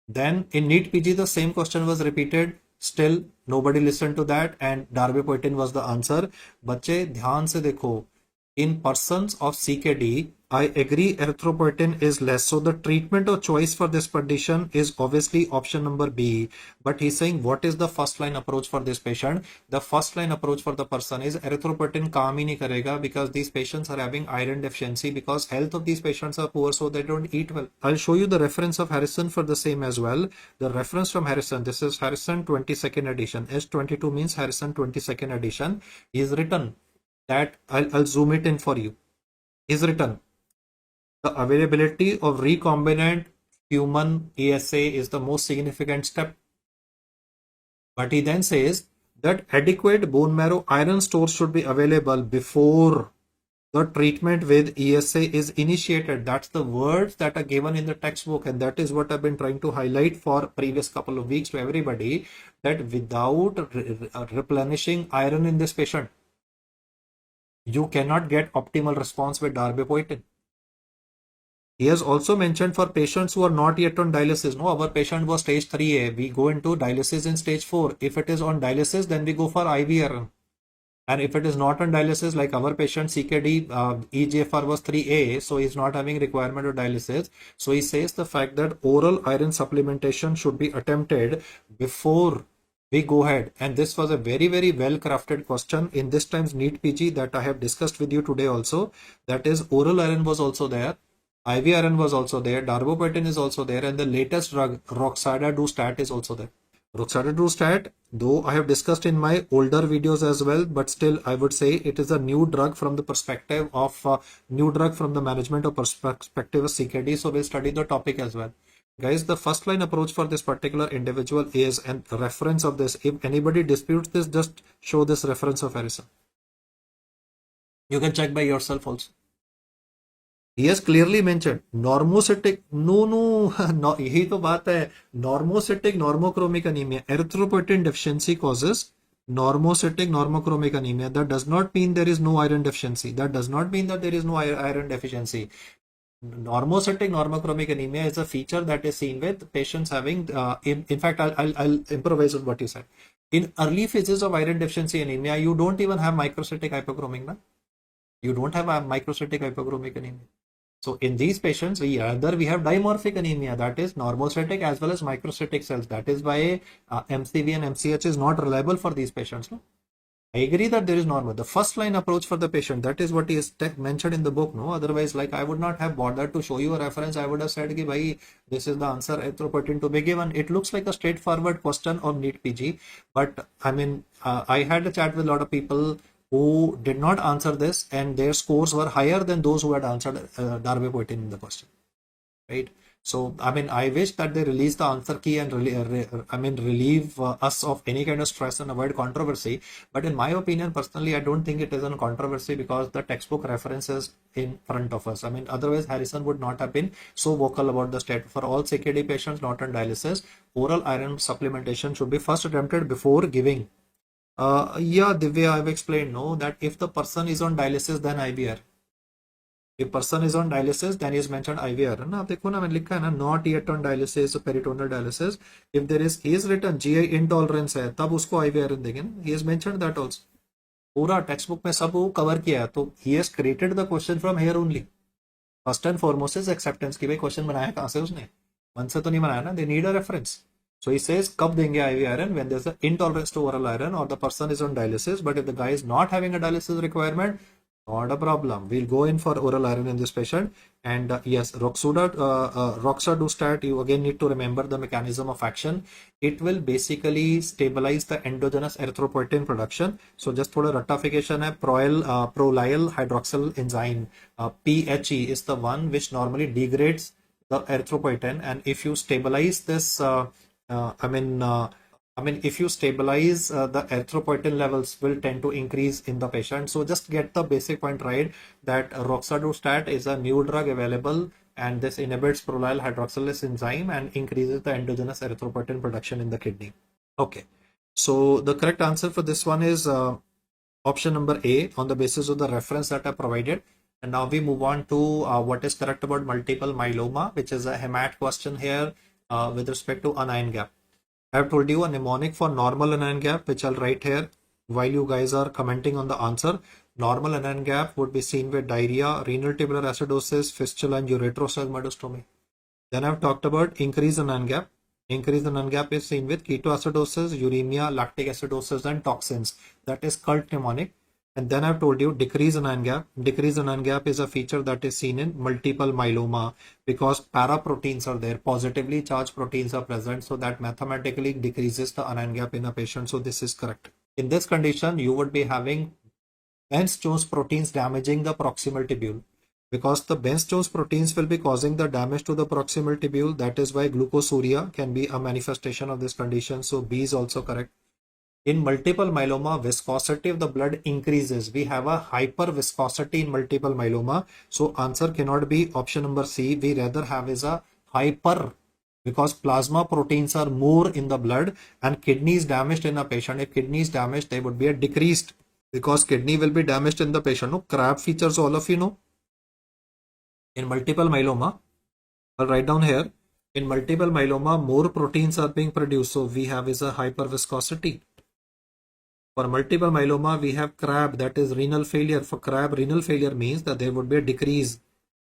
Speaker 1: Then in NEET PG the same question was repeated, still nobody listened to that and darbepoetin was the answer. बच्चे ध्यान से देखो, in persons of CKD, I agree erythropoietin is less. So the treatment of choice for this condition is obviously option number B. But he's saying what is the first line approach for this patient? The first line approach for the person is erythropoietin काम ही नहीं करेगा because these patients are having iron deficiency, because health of these patients are poor, so they don't eat well. I'll show you the reference of Harrison for the same as well. The reference from Harrison, this is Harrison 22nd edition. S22 means Harrison 22nd edition. He is written that I'll zoom it in for you. Is written the availability of recombinant human ESA is the most significant step. But he then says that adequate bone marrow iron stores should be available before the treatment with ESA is initiated. That's the words that are given in the textbook, and that is what I've been trying to highlight for previous couple of weeks to everybody, that without replenishing iron in this patient, you cannot get optimal response with darbepoetin. He has also mentioned for patients who are not yet on dialysis. No, our patient was stage 3A. We go into dialysis in stage 4. If it is on dialysis, then we go for IV iron. And if it is not on dialysis, like our patient CKD, EGFR was 3A, so he's not having requirement of dialysis. So he says the fact that oral iron supplementation should be attempted before we go ahead. And this was a very, very well crafted question in this time's NEET PG that I have discussed with you today also. That is, oral iron was also there, IV iron was also there, darbepoetin is also there, and the latest drug roxadustat is also there. Roxadustat, though I have discussed in my older videos as well, but still I would say it is a new drug from the perspective of new drug from the management of perspective of CKD. So we'll study the topic as well. Guys, the first line approach for this particular individual is, and the reference of this, if anybody disputes this, just show this reference of Harrison. You can check by yourself also. He has clearly mentioned normocytic, no, यही तो बात है, normocytic normochromic anemia, erythropoietin deficiency causes normocytic normochromic anemia. That does not mean there is no iron deficiency. That does not mean that there is no iron deficiency. Normocytic normochromic anemia is a feature that is seen with patients having, in fact, I'll improvise on what you said. In early phases of iron deficiency anemia, you don't even have microcytic hypochromic, na? You don't have a microcytic hypochromic anemia. So in these patients, we have dimorphic anemia, that is normocytic as well as microcytic cells. That is why MCV and MCH is not reliable for these patients. No? I agree that there is normal. The first line approach for the patient, that is what is mentioned in the book. No, otherwise, like I would not have bothered to show you a reference. I would have said, bhai, this is the answer erythropoietin to be given. It looks like a straightforward question of NEET PG, but I mean, I had a chat with a lot of people who did not answer this, and their scores were higher than those who had answered darbepoetin in the question, right? So, I mean, I wish that they release the answer key and relieve us of any kind of stress and avoid controversy. But in my opinion, personally, I don't think it is a controversy because the textbook references in front of us. I mean, otherwise Harrison would not have been so vocal about the state. For all CKD patients not on dialysis, oral iron supplementation should be first attempted before giving. Yeah, Divya, I've explained, no, that if the person is on dialysis, then IVR. If person is on dialysis, then he is mentioned IVR. ना देखो ना, मैंने लिखा है ना, not yet on dialysis, peritoneal dialysis. If there is written GI intolerance है, तब उसको IVR देंगे ना. He has mentioned that also. पूरा textbook में सब वो cover किया है. तो he has created the question from here only. First and foremost is acceptance की भाई question बनाया कहाँ से उसने? मन से तो नहीं बनाया ना. They need a reference. So he says, कब देंगे IV iron? When there's an intolerance to oral iron or the person is on dialysis. But if the guy is not having a dialysis requirement, Not a problem. We'll go in for oral iron in this patient. And yes, roxadustat, you again need to remember the mechanism of action. It will basically stabilize the endogenous erythropoietin production. So just thoda rectification hai, prolyl hydroxyl enzyme, PHE, is the one which normally degrades the erythropoietin. And if you stabilize this, if you stabilize the erythropoietin levels will tend to increase in the patient. So just get the basic point right, that roxadustat is a new drug available, and this inhibits prolyl hydroxylase enzyme and increases the endogenous erythropoietin production in the kidney. Okay, so the correct answer for this one is option number A on the basis of the reference that I provided. And now we move on to what is correct about multiple myeloma, which is a hemat question here with respect to anion gap. I have told you a mnemonic for normal anion gap, which I'll write here while you guys are commenting on the answer. Normal anion gap would be seen with diarrhea, renal tubular acidosis, fistula, and ureterostigmadostomy. Then I've talked about increased anion gap. Increased anion gap is seen with ketoacidosis, uremia, lactic acidosis, and toxins. That is cult mnemonic. And then I've told you decrease anion gap. Decrease anion gap is a feature that is seen in multiple myeloma because paraproteins are there, positively charged proteins are present, so that mathematically decreases the anion gap in a patient. So this is correct. In this condition, you would be having Bence-Jones proteins damaging the proximal tubule. Because the Bence-Jones proteins will be causing the damage to the proximal tubule, that is why glucosuria can be a manifestation of this condition. So B is also correct. In multiple myeloma, viscosity of the blood increases. We have a hyperviscosity in multiple myeloma. So answer cannot be option number C. We rather have is a hyper, because plasma proteins are more in the blood and kidney is damaged in a patient. If kidney is damaged, there would be a decreased, because kidney will be damaged in the patient. No, Crab features all of you know. In multiple myeloma, I'll write down here. In multiple myeloma, more proteins are being produced. So we have is a hyperviscosity. For multiple myeloma, we have CRAB, that is renal failure. For CRAB, renal failure means that there would be a decrease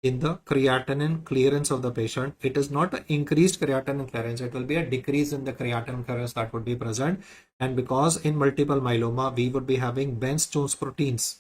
Speaker 1: in the creatinine clearance of the patient. It is not an increased creatinine clearance, it will be a decrease in the creatinine clearance that would be present. And because in multiple myeloma, we would be having Bence-Jones proteins.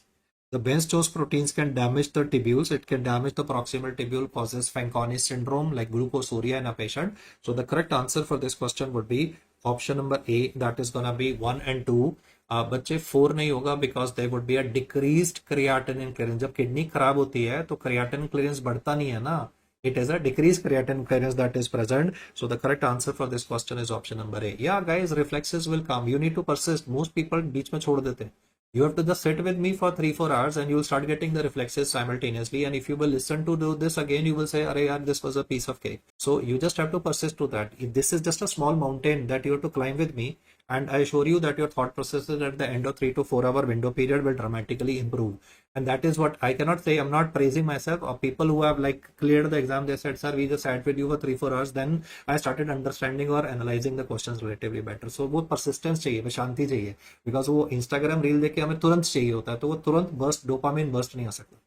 Speaker 1: The Bence-Jones proteins can damage the tubules. It can damage the proximal tubule, causes Fanconi syndrome like glucosuria in a patient. So the correct answer for this question would be option number A, that is going to be 1 and 2. बच्चे 4 नहीं होगा because there would be a decreased creatinine clearance. जब kidney खराब होती है तो creatinine clearance बढ़ता नहीं है ना. It is a decreased creatinine clearance that is present. So the correct answer for this question is option number A. Yeah guys, reflexes will come. You need to persist. Most people बीच में छोड़ देते हैं. You have to just sit with me for 3-4 hours and you will start getting the reflexes simultaneously. And if you will listen to do this again, you will say, "Arey yaar, this was a piece of cake." So you just have to persist to that. This is just a small mountain that you have to climb with me. And I assure you that your thought processes at the end of 3 to 4 hour window period will dramatically improve. And that is what I cannot say. I'm not praising myself, or people who have like cleared the exam. They said, "Sir, we just sat with you for 3-4 hours." Then I started understanding or analyzing the questions relatively better. So वो persistence चाहिए, शांति चाहिए, because वो Instagram reel देख के हमें तुरंत चाहिए होता है, तो वो तुरंत burst dopamine burst नहीं आ सकता.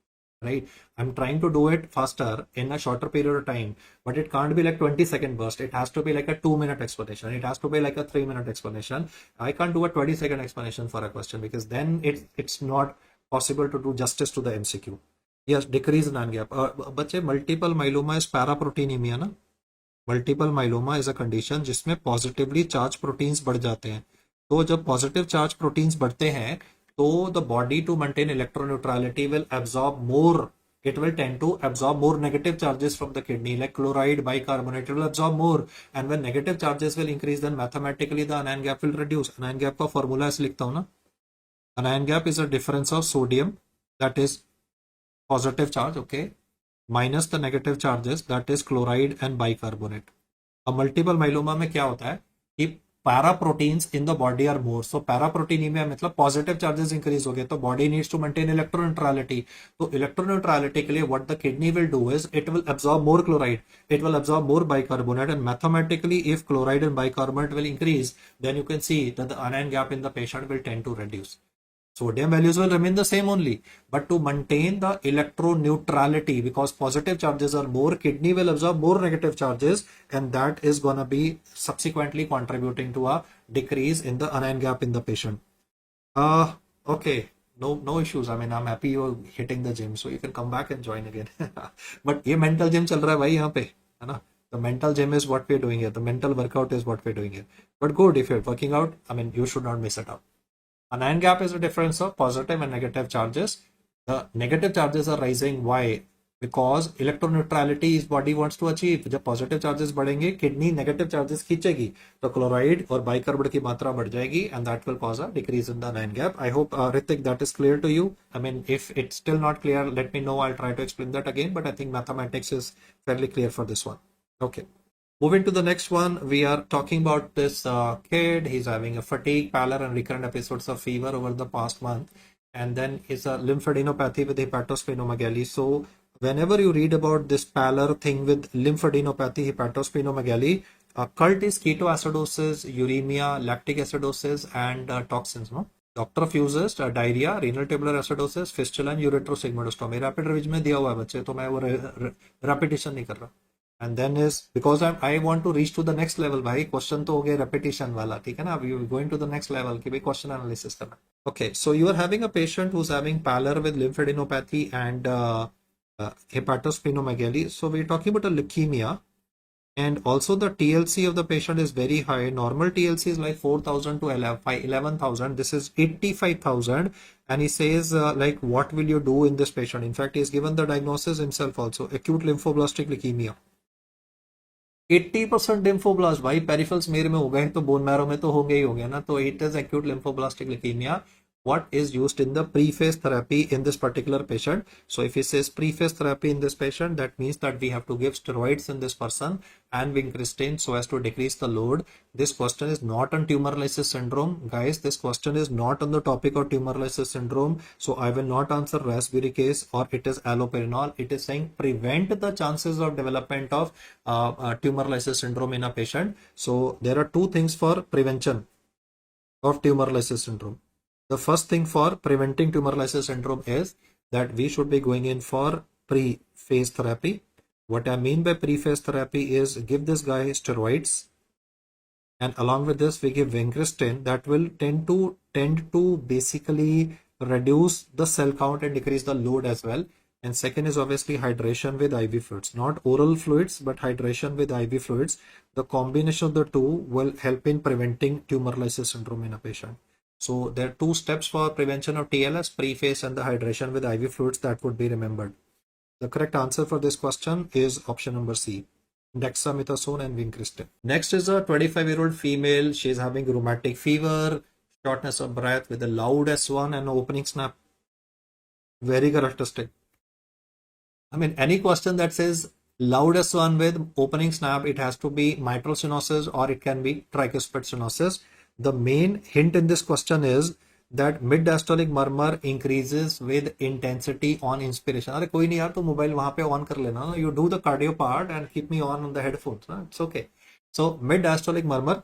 Speaker 1: Right? I'm trying to do it faster in a shorter period of time, but it can't be like 20-second burst. It has to be like a 2-minute explanation. It has to be like a 3-minute explanation. I can't do a 20-second explanation for a question because then it's not possible to do justice to the MCQ. Yes, decrease in anion gap. बच्चे multiple myeloma is paraproteinemia ना? Multiple myeloma is a condition जिसमें positively charged proteins बढ़ जाते हैं. तो जब positive charged proteins बढ़ते हैं, so the body, to maintain electroneutrality, will absorb more. It will tend to absorb more negative charges from the kidney, like chloride, bicarbonate. It will absorb more, and when negative charges will increase, then mathematically the anion gap will reduce. Anion gap का formula ऐसे लिखता हूँ ना. Anion gap is a difference of sodium, that is positive charge, okay, minus the negative charges, that is chloride and bicarbonate. अब multiple myeloma में क्या होता है कि paraproteins in the body are more. So paraproteinemia मतलब positive charges increase हो गए, तो body needs to maintain electroneutrality. तो electroneutrality के लिए what the kidney will do is it will absorb more chloride, it will absorb more bicarbonate, and mathematically if chloride and bicarbonate will increase, then you can see that the anion gap in the patient will tend to reduce. Sodium values will remain the same only, but to maintain the electroneutrality, because positive charges are more, kidney will absorb more negative charges, and that is gonna be subsequently contributing to a decrease in the anion gap in the patient. Okay, no issues. I mean, I'm happy you're hitting the gym, so you can come back and join again. But ये mental gym चल रहा है भाई यहाँ पे, है ना? The mental gym is what we're doing here. The mental workout is what we're doing here. But good, if you're working out, I mean, you should not miss it out. An ion gap is a difference of positive and negative charges. The negative charges are rising. Why? Because electroneutrality is body wants to achieve. जब positive charges बढ़ेंगे, kidney negative charges खींचेगी, तो chloride और bicarbonate की मात्रा बढ़ जाएगी, and that will cause a decrease in the ion gap. I hope Ritik, that is clear to you. I mean, if it's still not clear, let me know. I'll try to explain that again. But I think mathematics is fairly clear for this one. Okay. Moving to the next one, we are talking about this kid. He's having a fatigue, pallor, and recurrent episodes of fever over the past month, and then is a lymphadenopathy with hepatosplenomegaly. So whenever you read about this pallor thing with lymphadenopathy, hepatosplenomegaly, cult is ketoacidosis, uremia, lactic acidosis, and toxins. No, doctor fuses diarrhea, renal tubular acidosis, fistula, and ureterosigmoidostomy. Rapid revision में दिया हुआ है बच्चे, तो मैं वो repetition नहीं कर रहा. And then is because I want to reach to the next level. भाई question तो हो गया repetition वाला, ठीक है ना? You going to the next level कि भाई question analysis करना. Okay, so you are having a patient who's having pallor with lymphadenopathy and hepatosplenomegaly. So we're talking about a leukemia, and also the TLC of the patient is very high. Normal TLC is like 4,000 to 11,000. This is 85,000, and he says like, what will you do in this patient? In fact, he has given the diagnosis himself also: acute lymphoblastic leukemia. 80% lymphoblast भाई peripherals मेरे में हो गए तो bone marrow में तो हो गया ना. तो it is acute lymphoblastic leukemia. What is used in the pre-phase therapy in this particular patient? So if he says pre-phase therapy in this patient, that means that we have to give steroids in this person and vincristine so as to decrease the load. This question is not on tumor lysis syndrome, guys. This question is not on the topic of tumor lysis syndrome, so I will not answer rasburicase or it is allopurinol. It is saying prevent the chances of development of tumor lysis syndrome in a patient. So there are two things for prevention of tumor lysis syndrome. The first thing for preventing tumor lysis syndrome is that we should be going in for pre-phase therapy. What I mean by pre-phase therapy is give this guy steroids, and along with this we give vincristine that will tend to basically reduce the cell count and decrease the load as well. And second is obviously hydration with IV fluids, not oral fluids, but hydration with IV fluids. The combination of the two will help in preventing tumor lysis syndrome in a patient. So there are two steps for prevention of TLS: pre-phase and the hydration with IV fluids. That would be remembered. The correct answer for this question is option number C: dexamethasone and vincristine. Next is a 25-year-old female. She is having rheumatic fever, shortness of breath with a loud S1 and opening snap. Very characteristic. I mean, any question that says loud S1 with opening snap, it has to be mitral stenosis or it can be tricuspid stenosis. The main hint in this question is that mid-diastolic murmur increases with intensity on inspiration. अरे कोई नहीं यार, तो mobile वहाँ पे on कर लेना. You do the cardio part and keep me on the headphones. It's okay. So mid-diastolic murmur,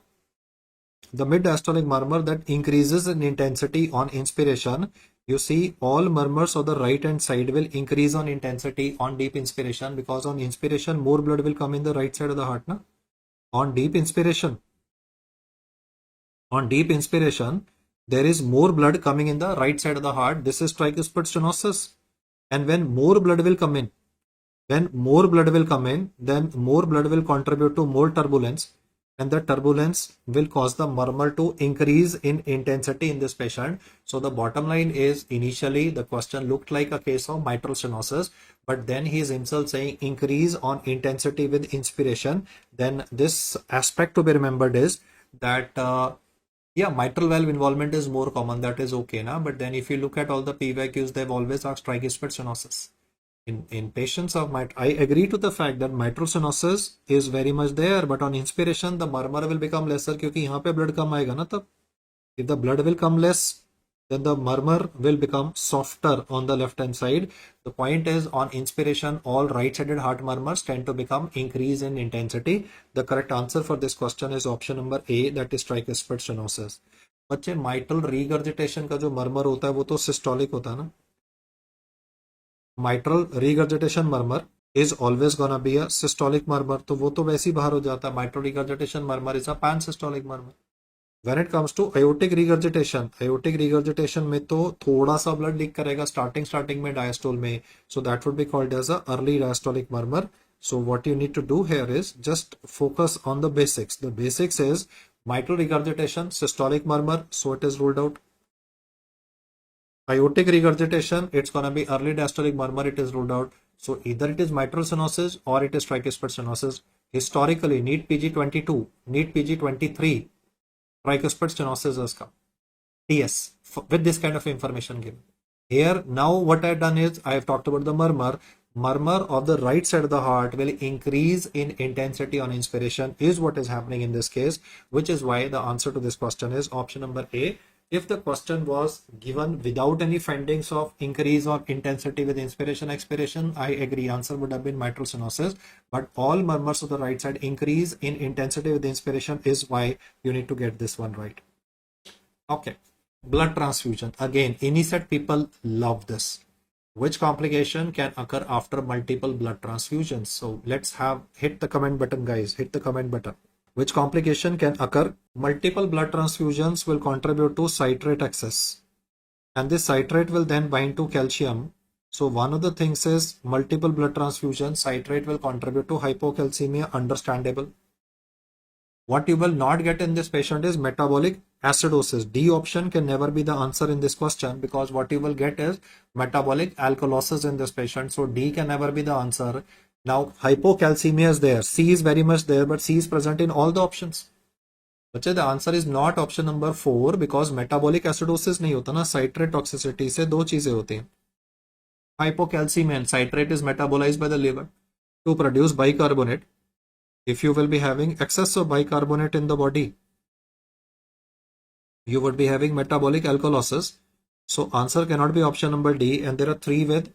Speaker 1: the mid-diastolic murmur that increases in intensity on inspiration. You see all murmurs of the right hand side will increase on intensity on deep inspiration, because on inspiration more blood will come in the right side of the heart. Na? On deep inspiration, there is more blood coming in the right side of the heart. This is tricuspid stenosis. And when more blood will come in, then more blood will contribute to more turbulence, and the turbulence will cause the murmur to increase in intensity in this patient. So the bottom line is, initially the question looked like a case of mitral stenosis, but then he is himself saying increase on intensity with inspiration. Then this aspect to be remembered is that mitral valve involvement is more common. That is okay now. But then if you look at all the PYQs, they've always asked tricuspid stenosis. In patients of mitral, I agree to the fact that mitral stenosis is very much there, but on inspiration the murmur will become lesser क्योंकि यहाँ पे blood कम आएगा ना तब. If the blood will come less, then the murmur will become softer on the left hand side. The point is, on inspiration all right-sided heart murmurs tend to become increase in intensity. The correct answer for this question is option number A, that is tricuspid stenosis. बच्चे mitral regurgitation का जो murmur होता है वो तो systolic होता है ना. Mitral regurgitation murmur is always gonna be a systolic murmur, तो वो तो वैसे ही बाहर हो जाता है. Mitral regurgitation murmur is a pan-systolic murmur. When it comes to aortic regurgitation में तो थोड़ा सा ब्लड लीक करेगा स्टार्टिंग में डायस्टोल में, so that would be called as a early diastolic murmur. So what you need to do here is just focus on the basics. The basics is mitral regurgitation, systolic murmur, so it is ruled out. Aortic regurgitation, it's gonna be early diastolic murmur, it is ruled out. So either it is mitral stenosis or it is tricuspid stenosis. Historically, NEET PG22, NEET PG23, tricuspid stenosis is come. TS with this kind of information given. Here now what I've done is I have talked about the murmur. Murmur of the right side of the heart will increase in intensity on inspiration is what is happening in this case, which is why the answer to this question is option number A. If the question was given without any findings of increase of intensity with inspiration expiration, I agree, answer would have been mitral stenosis, but all murmurs of the right side increase in intensity with inspiration is why you need to get this one right. Okay, blood transfusion. Again, INI-CET people love this. Which complication can occur after multiple blood transfusions? So let's hit the comment button, guys. Hit the comment button. Which complication can occur? Multiple blood transfusions will contribute to citrate excess, and this citrate will then bind to calcium. So one of the things is multiple blood transfusions, citrate will contribute to hypocalcemia, understandable. What you will not get in this patient is metabolic acidosis. D option can never be the answer in this question, because what you will get is metabolic alkalosis in this patient. So D can never be the answer. Now hypocalcemia is there. C is very much there, but C is present in all the options. बच्चे the answer is not option number 4, because metabolic acidosis नहीं होता ना, citrate toxicity से दो चीजें होती हैं. Hypocalcemia and citrate is metabolized by the liver to produce bicarbonate. If you will be having excess of bicarbonate in the body, you would be having metabolic alkalosis. So answer cannot be option number D, and there are three with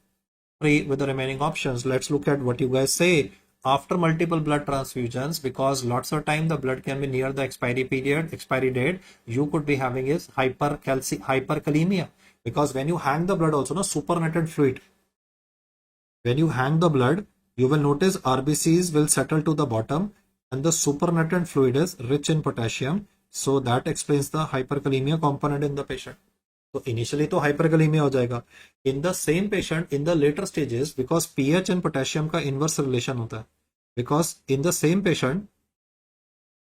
Speaker 1: the remaining options. Let's look at what you guys say. After multiple blood transfusions, because lots of time the blood can be near the expiry date, you could be having is hypercalemia, because when you hang the blood also, no, supernatant fluid. When you hang the blood, you will notice RBCs will settle to the bottom and the supernatant fluid is rich in potassium. So that explains the hyperkalemia component in the patient. So initially तो hyperkalemia हो जाएगा. In the same patient, in the later stages, because pH and potassium का inverse relation होता है. Because in the same patient,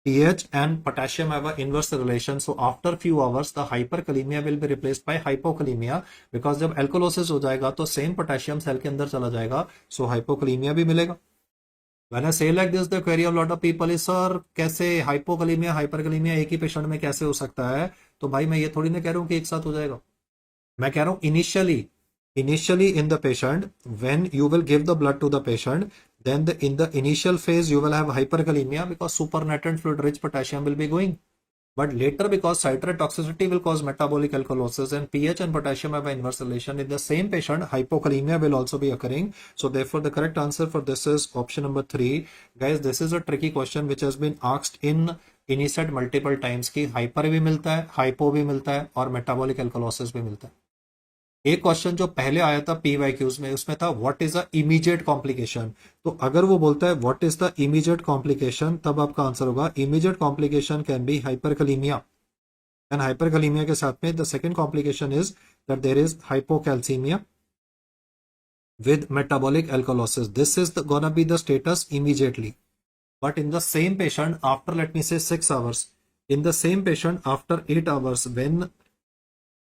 Speaker 1: pH and potassium have an inverse relation. So after few hours, the hyperkalemia will be replaced by hypokalemia, because जब alkalosis हो जाएगा तो same potassium cell के अंदर चला जाएगा. So hypokalemia भी मिलेगा. When I say like this, the query of a lot of people is, sir, कैसे hypokalemia, hyperkalemia एक ही पेशेंट में कैसे हो सकता है? तो भाई मैं ये थोड़ी ना कह रहा हूँ कि एक साथ हो जाएगा. मैं कह रहा हूँ initially in the patient, when you will give the blood to the patient, then in the initial phase you will have hyperkalemia, because supernatant fluid rich potassium will be going. But later, because citrate toxicity will cause metabolic alkalosis and pH and potassium have an inverse relation, in the same patient hypokalemia will also be occurring. So therefore the correct answer for this is option number 3. Guys, this is a tricky question which has been asked in INI-CET multiple times कि hyper भी मिलता है, hypo भी मिलता है और metabolic alkalosis भी मिलता है. एक क्वेश्चन जो पहले आया था PYQs में, उसमें था what is the immediate complication. तो अगर वो बोलता है what is the immediate complication, तब आपका आंसर होगा immediate complication can be hyperkalemia, and hyperkalemia के साथ में the second complication is that there is hypocalcemia with metabolic alkalosis. This is gonna be the status immediately. But in the same patient, after let me say 6 hours, in the same patient after 8 hours, when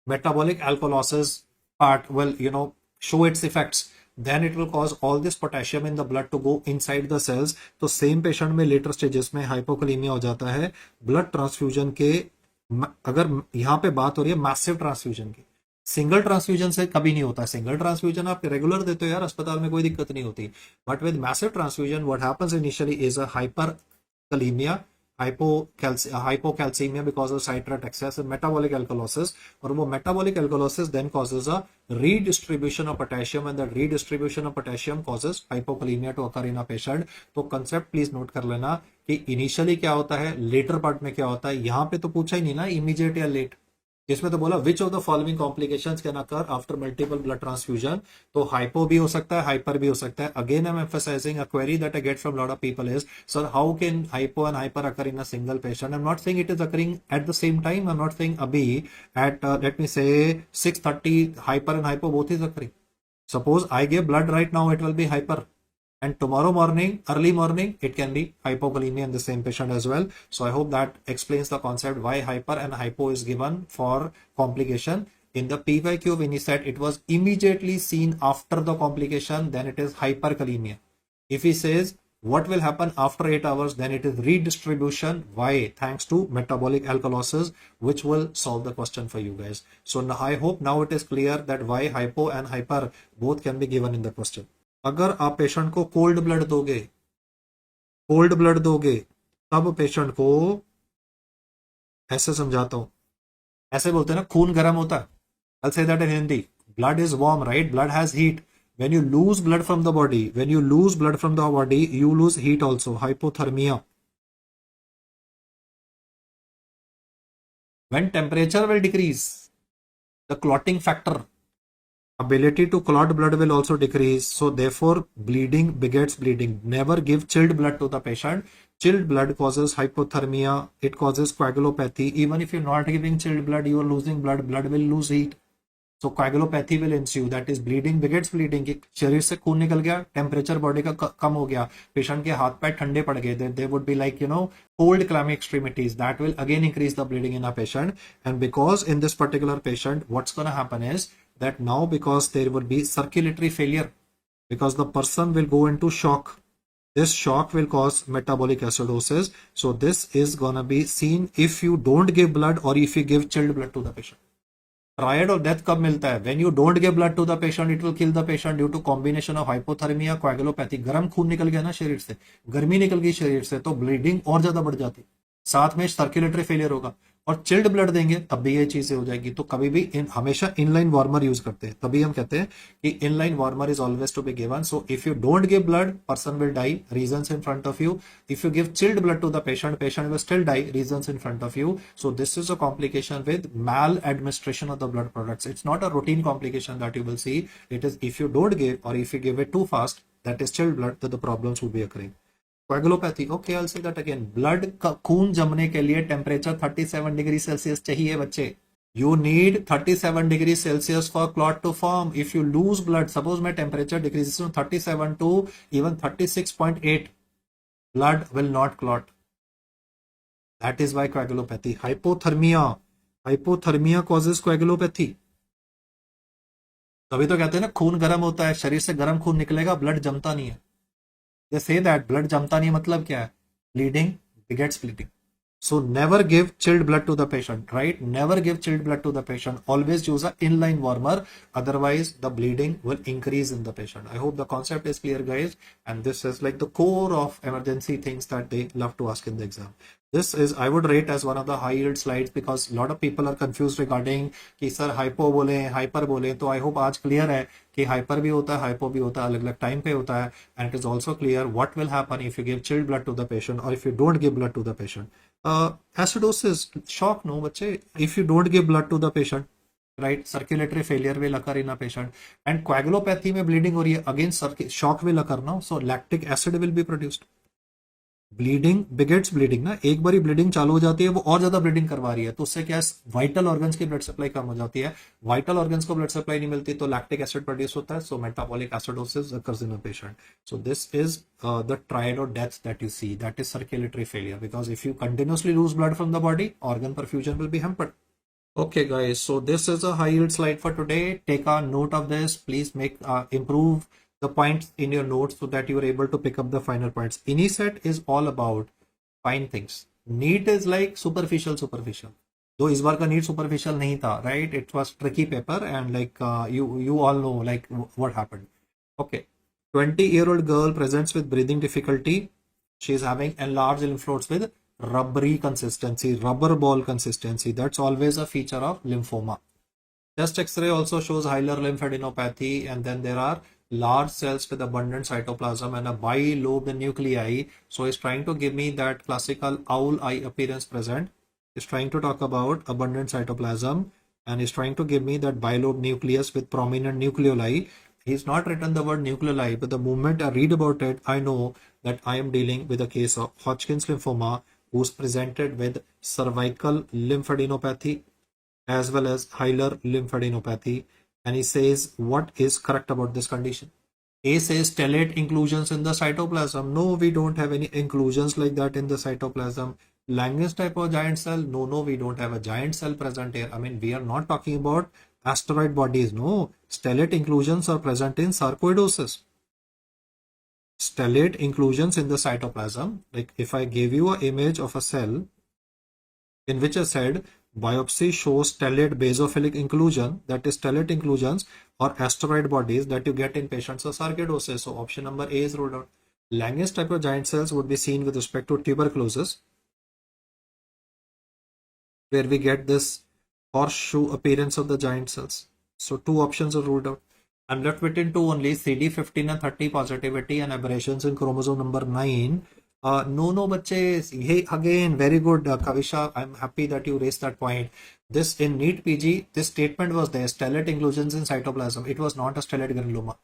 Speaker 1: metabolic alkalosis part will show its effects, then it will cause all this potassium in the blood to go inside the cells. तो same patient में later stages में hypokalemia हो जाता है. blood transfusion के, अगर यहाँ पे बात हो रही है massive transfusion की, सिंगल ट्रांसफ्यूजन से कभी नहीं होता. सिंगल ट्रांसफ्यूजन आप रेगुलर देते हो यार, अस्पताल में कोई दिक्कत नहीं होती. But with massive transfusion what happens initially is a hyperkalemia, hypocalcemia because of citrate excess and metabolic alkalosis, और वो metabolic alkalosis then causes a redistribution of potassium, and the redistribution of potassium causes hypokalemia to occur in a patient. तो concept please note कर लेना कि initially क्या होता है, later part में क्या होता है. यहाँ पे तो पूछा ही नहीं ना immediate या late, इसमें तो बोला which of the following complications can occur after multiple blood transfusion, तो हाइपो भी हो सकता है, हाइपर भी हो सकता है. Again I am emphasising a query that I get from lot of people is, sir how can hypo and hyper occur in a single patient? I am not saying it is occurring at the same time. I am not saying अभी eight let me से 6:30 hyper and hypo both is occurring. Suppose I give blood right now, it will be hyper. And tomorrow morning, early morning, it can be hypokalemia in the same patient as well. So I hope that explains the concept why hyper and hypo is given for complication. In the PYQ when he said it was immediately seen after the complication, then it is hyperkalemia. If he says what will happen after 8 hours, then it is redistribution. Why? Thanks to metabolic alkalosis, which will solve the question for you guys. So I hope now it is clear that why hypo and hyper both can be given in the question. अगर आप patient को cold blood दोगे तब patient को ऐसे समझाता हूं, ऐसे बोलते हैं ना खून गर्म होता है. I'll say that in Hindi. Blood is warm, right? Blood has heat. When you lose blood from the body, you lose heat also, hypothermia. When temperature will decrease, the clotting factor, ability to clot blood will also decrease. So therefore, bleeding begets bleeding. Never give chilled blood to the patient. Chilled blood causes hypothermia. It causes coagulopathy. Even if you're not giving chilled blood, you are losing blood. Blood will lose heat. So coagulopathy will ensue. That is bleeding begets bleeding. कि शरीर से खून निकल गया, temperature body का कम हो गया, patient के हाथ पैर ठंडे पड़ गए, they would be like cold clammy extremities. That will again increase the bleeding in a patient. And because in this particular patient, what's going to happen is that now because there would be circulatory failure, because the person will go into shock. This shock will cause metabolic acidosis. So this is gonna be seen if you don't give blood or if you give chilled blood to the patient. Triad of death कब मिलता है? When you don't give blood to the patient, it will kill the patient due to combination of hypothermia, coagulopathy. गर्म खून निकल गया ना शरीर से, गर्मी निकल गई शरीर से, तो ब्लीडिंग और ज्यादा बढ़ जाती, साथ में सर्कुलेटरी फेलियर होगा. और चिल्ड ब्लड देंगे तब भी ये चीजें हो जाएगी. तो कभी भी हमेशा इनलाइन वार्मर यूज करते हैं, तभी हम कहते हैं कि inline warmer is always to be given. So if you don't give blood, person will die, reasons in front of you. If you give chilled blood to the patient, patient will still die, reasons in front of you. So this is a complication with mal administration of the blood products. It's not a routine complication that you will see. It is if you don't give और if you give it too fast, that is chilled blood, the problems will be occurring. Coagulopathy, okay, I'll say that again. Blood का खून जमने के लिए temperature 37 degree Celsius चाहिए बच्चे. You need 37 degree Celsius for clot to form. If you lose blood, suppose my temperature decreases from 37 to even 36.8, blood will not clot. That is why coagulopathy. Hypothermia causes coagulopathy. तभी तो कहते हैं ना खून गर्म होता है, शरीर से गर्म खून निकलेगा, ब्लड जमता नहीं है. They say that blood जमता नहीं मतलब क्या है? Bleeding begets bleeding. So never give chilled blood to the patient, right? Never give chilled blood to the patient. Always use an inline warmer. Otherwise, the bleeding will increase in the patient. I hope the concept is clear, guys. And this is like the core of emergency things that they love to ask in the exam. This is, I would rate as one of the high yield slides because a lot of people are confused regarding कि sir hypo बोले hyper बोले. तो I hope आज clear है कि hyper भी होता है, हाइपो भी होता है, अलग अलग टाइम पे होता है. And it is also clear what will happen if you give chilled blood to the patient और if you don't give blood to the patient. Acidosis, shock no बच्चे. If you don't give blood to the patient, right, circulatory failure will occur in a patient. And coagulopathy में bleeding हो रही है, again shock will occur now, so lactic acid will be produced. Bleeding begets bleeding ना, एक बारी bleeding चालू हो जाती है, वो और ज्यादा ब्लीडिंग करवा रही है, तो उससे क्या है, वाइटल ऑर्गन्स की ब्लड सप्लाई कम हो जाती है. वाइटल ऑर्गन्स को ब्लड सप्लाई नहीं मिलती तो लैक्टिक एसिड प्रोड्यूस होता है. So metabolic acidosis occurs in a patient. So this is the triad of deaths that you see, that is circulatory failure, because if you continuously lose blood from the body, organ perfusion will be hampered. Okay guys, so this is a high yield slide for today. Take a note of this, please make improve the points in your notes so that you are able to pick up the finer points. INI-CET is all about fine things. NEET is like superficial. Though इस बार का NEET superficial नहीं था, right? It was tricky paper and like you all know like what happened. Okay, 20-year-old girl presents with breathing difficulty. She is having enlarged lymph nodes with rubbery consistency, rubber ball consistency. That's always a feature of lymphoma. Chest X-ray also shows hilar lymphadenopathy, and then there are large cells with abundant cytoplasm and a bilobed nuclei. So he's trying to give me that classical owl eye appearance present. He's trying to talk about abundant cytoplasm and is trying to give me that bilobe nucleus with prominent nucleoli. He's not written the word nucleoli, but the moment I read about it, I know that I am dealing with a case of Hodgkin's lymphoma who's presented with cervical lymphadenopathy as well as hilar lymphadenopathy. And he says, what is correct about this condition? A says stellate inclusions in the cytoplasm. No, we don't have any inclusions like that in the cytoplasm. Langerhans type of giant cell. No, we don't have a giant cell present here. I mean, we are not talking about asteroid bodies. No, stellate inclusions are present in sarcoidosis. Stellate inclusions in the cytoplasm. Like if I gave you an image of a cell in which I said biopsy shows stellate basophilic inclusion, that is stellate inclusions or asteroid bodies that you get in patients of sarcoidosis. So option number A is ruled out. Langerhans type of giant cells would be seen with respect to tuberculosis, where we get this horseshoe appearance of the giant cells. So two options are ruled out. I'm left within two only, CD15 and 30 positivity and aberrations in chromosome number 9. No, bache. Hey, again, very good, Kavisha. I'm happy that you raised that point. This in NEET PG, this statement was there, stellate inclusions in cytoplasm. It was not a stellate granuloma.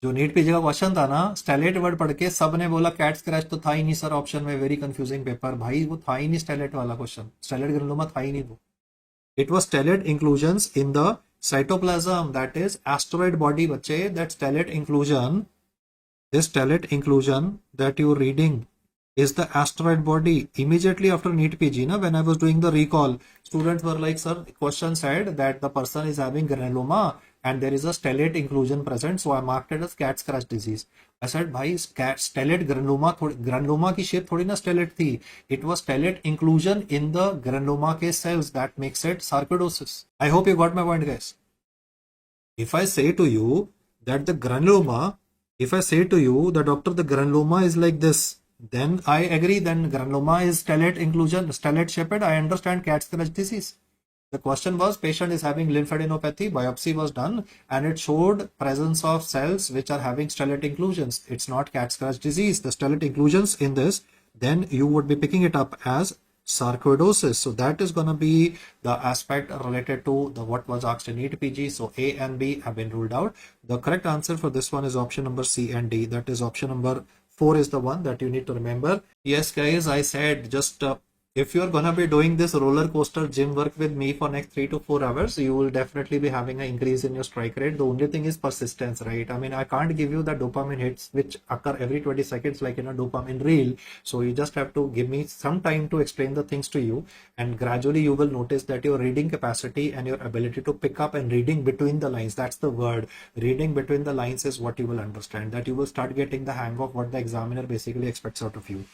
Speaker 1: जो NEET PG का question था ना, stellate word पढ़ के सबने बोला cat scratch तो था ही नहीं सर ऑप्शन में, वेरी कंफ्यूजिंग पेपर भाई, वो था ही नहीं स्टेलेट वाला क्वेश्चन, स्टेलेट ग्रेनुलोमा था ही नहीं वो. It was stellate inclusions in the cytoplasm, that is asteroid body बच्चे. That stellate inclusion, this stellate inclusion that you're reading is the asteroid body. Immediately after NEET PG, na, when I was doing the recall, students were like, sir, question said that the person is having granuloma and there is a stellate inclusion present, so I marked it as cat scratch disease. I said, bhai, stellate granuloma ki shape thodi na stellate thi. It was stellate inclusion in the granuloma ke cells that makes it sarcoidosis. I hope you got my point, guys. If I say to you that the granuloma, if I say to you that doctor, the granuloma is like this, then I agree, then granuloma is stellate inclusion, stellate shaped. I understand cat scratch disease. The question was, patient is having lymphadenopathy, biopsy was done and it showed presence of cells which are having stellate inclusions. It's not cat scratch disease. The stellate inclusions in this, then you would be picking it up as sarcoidosis. So that is going to be the aspect related to the what was asked in NEET PG. So A and B have been ruled out. The correct answer for this one is option number C and D. That is option number 4 is the one that you need to remember. Yes, guys, I said just if you're gonna be doing this roller coaster gym work with me for next 3 to 4 hours, you will definitely be having an increase in your strike rate. The only thing is persistence, right? I mean, I can't give you the dopamine hits which occur every 20 seconds like in a dopamine reel. So you just have to give me some time to explain the things to you, and gradually you will notice that your reading capacity and your ability to pick up and reading between the lines, that's the word. Reading between the lines is what you will understand, that you will start getting the hang of what the examiner basically expects out of you.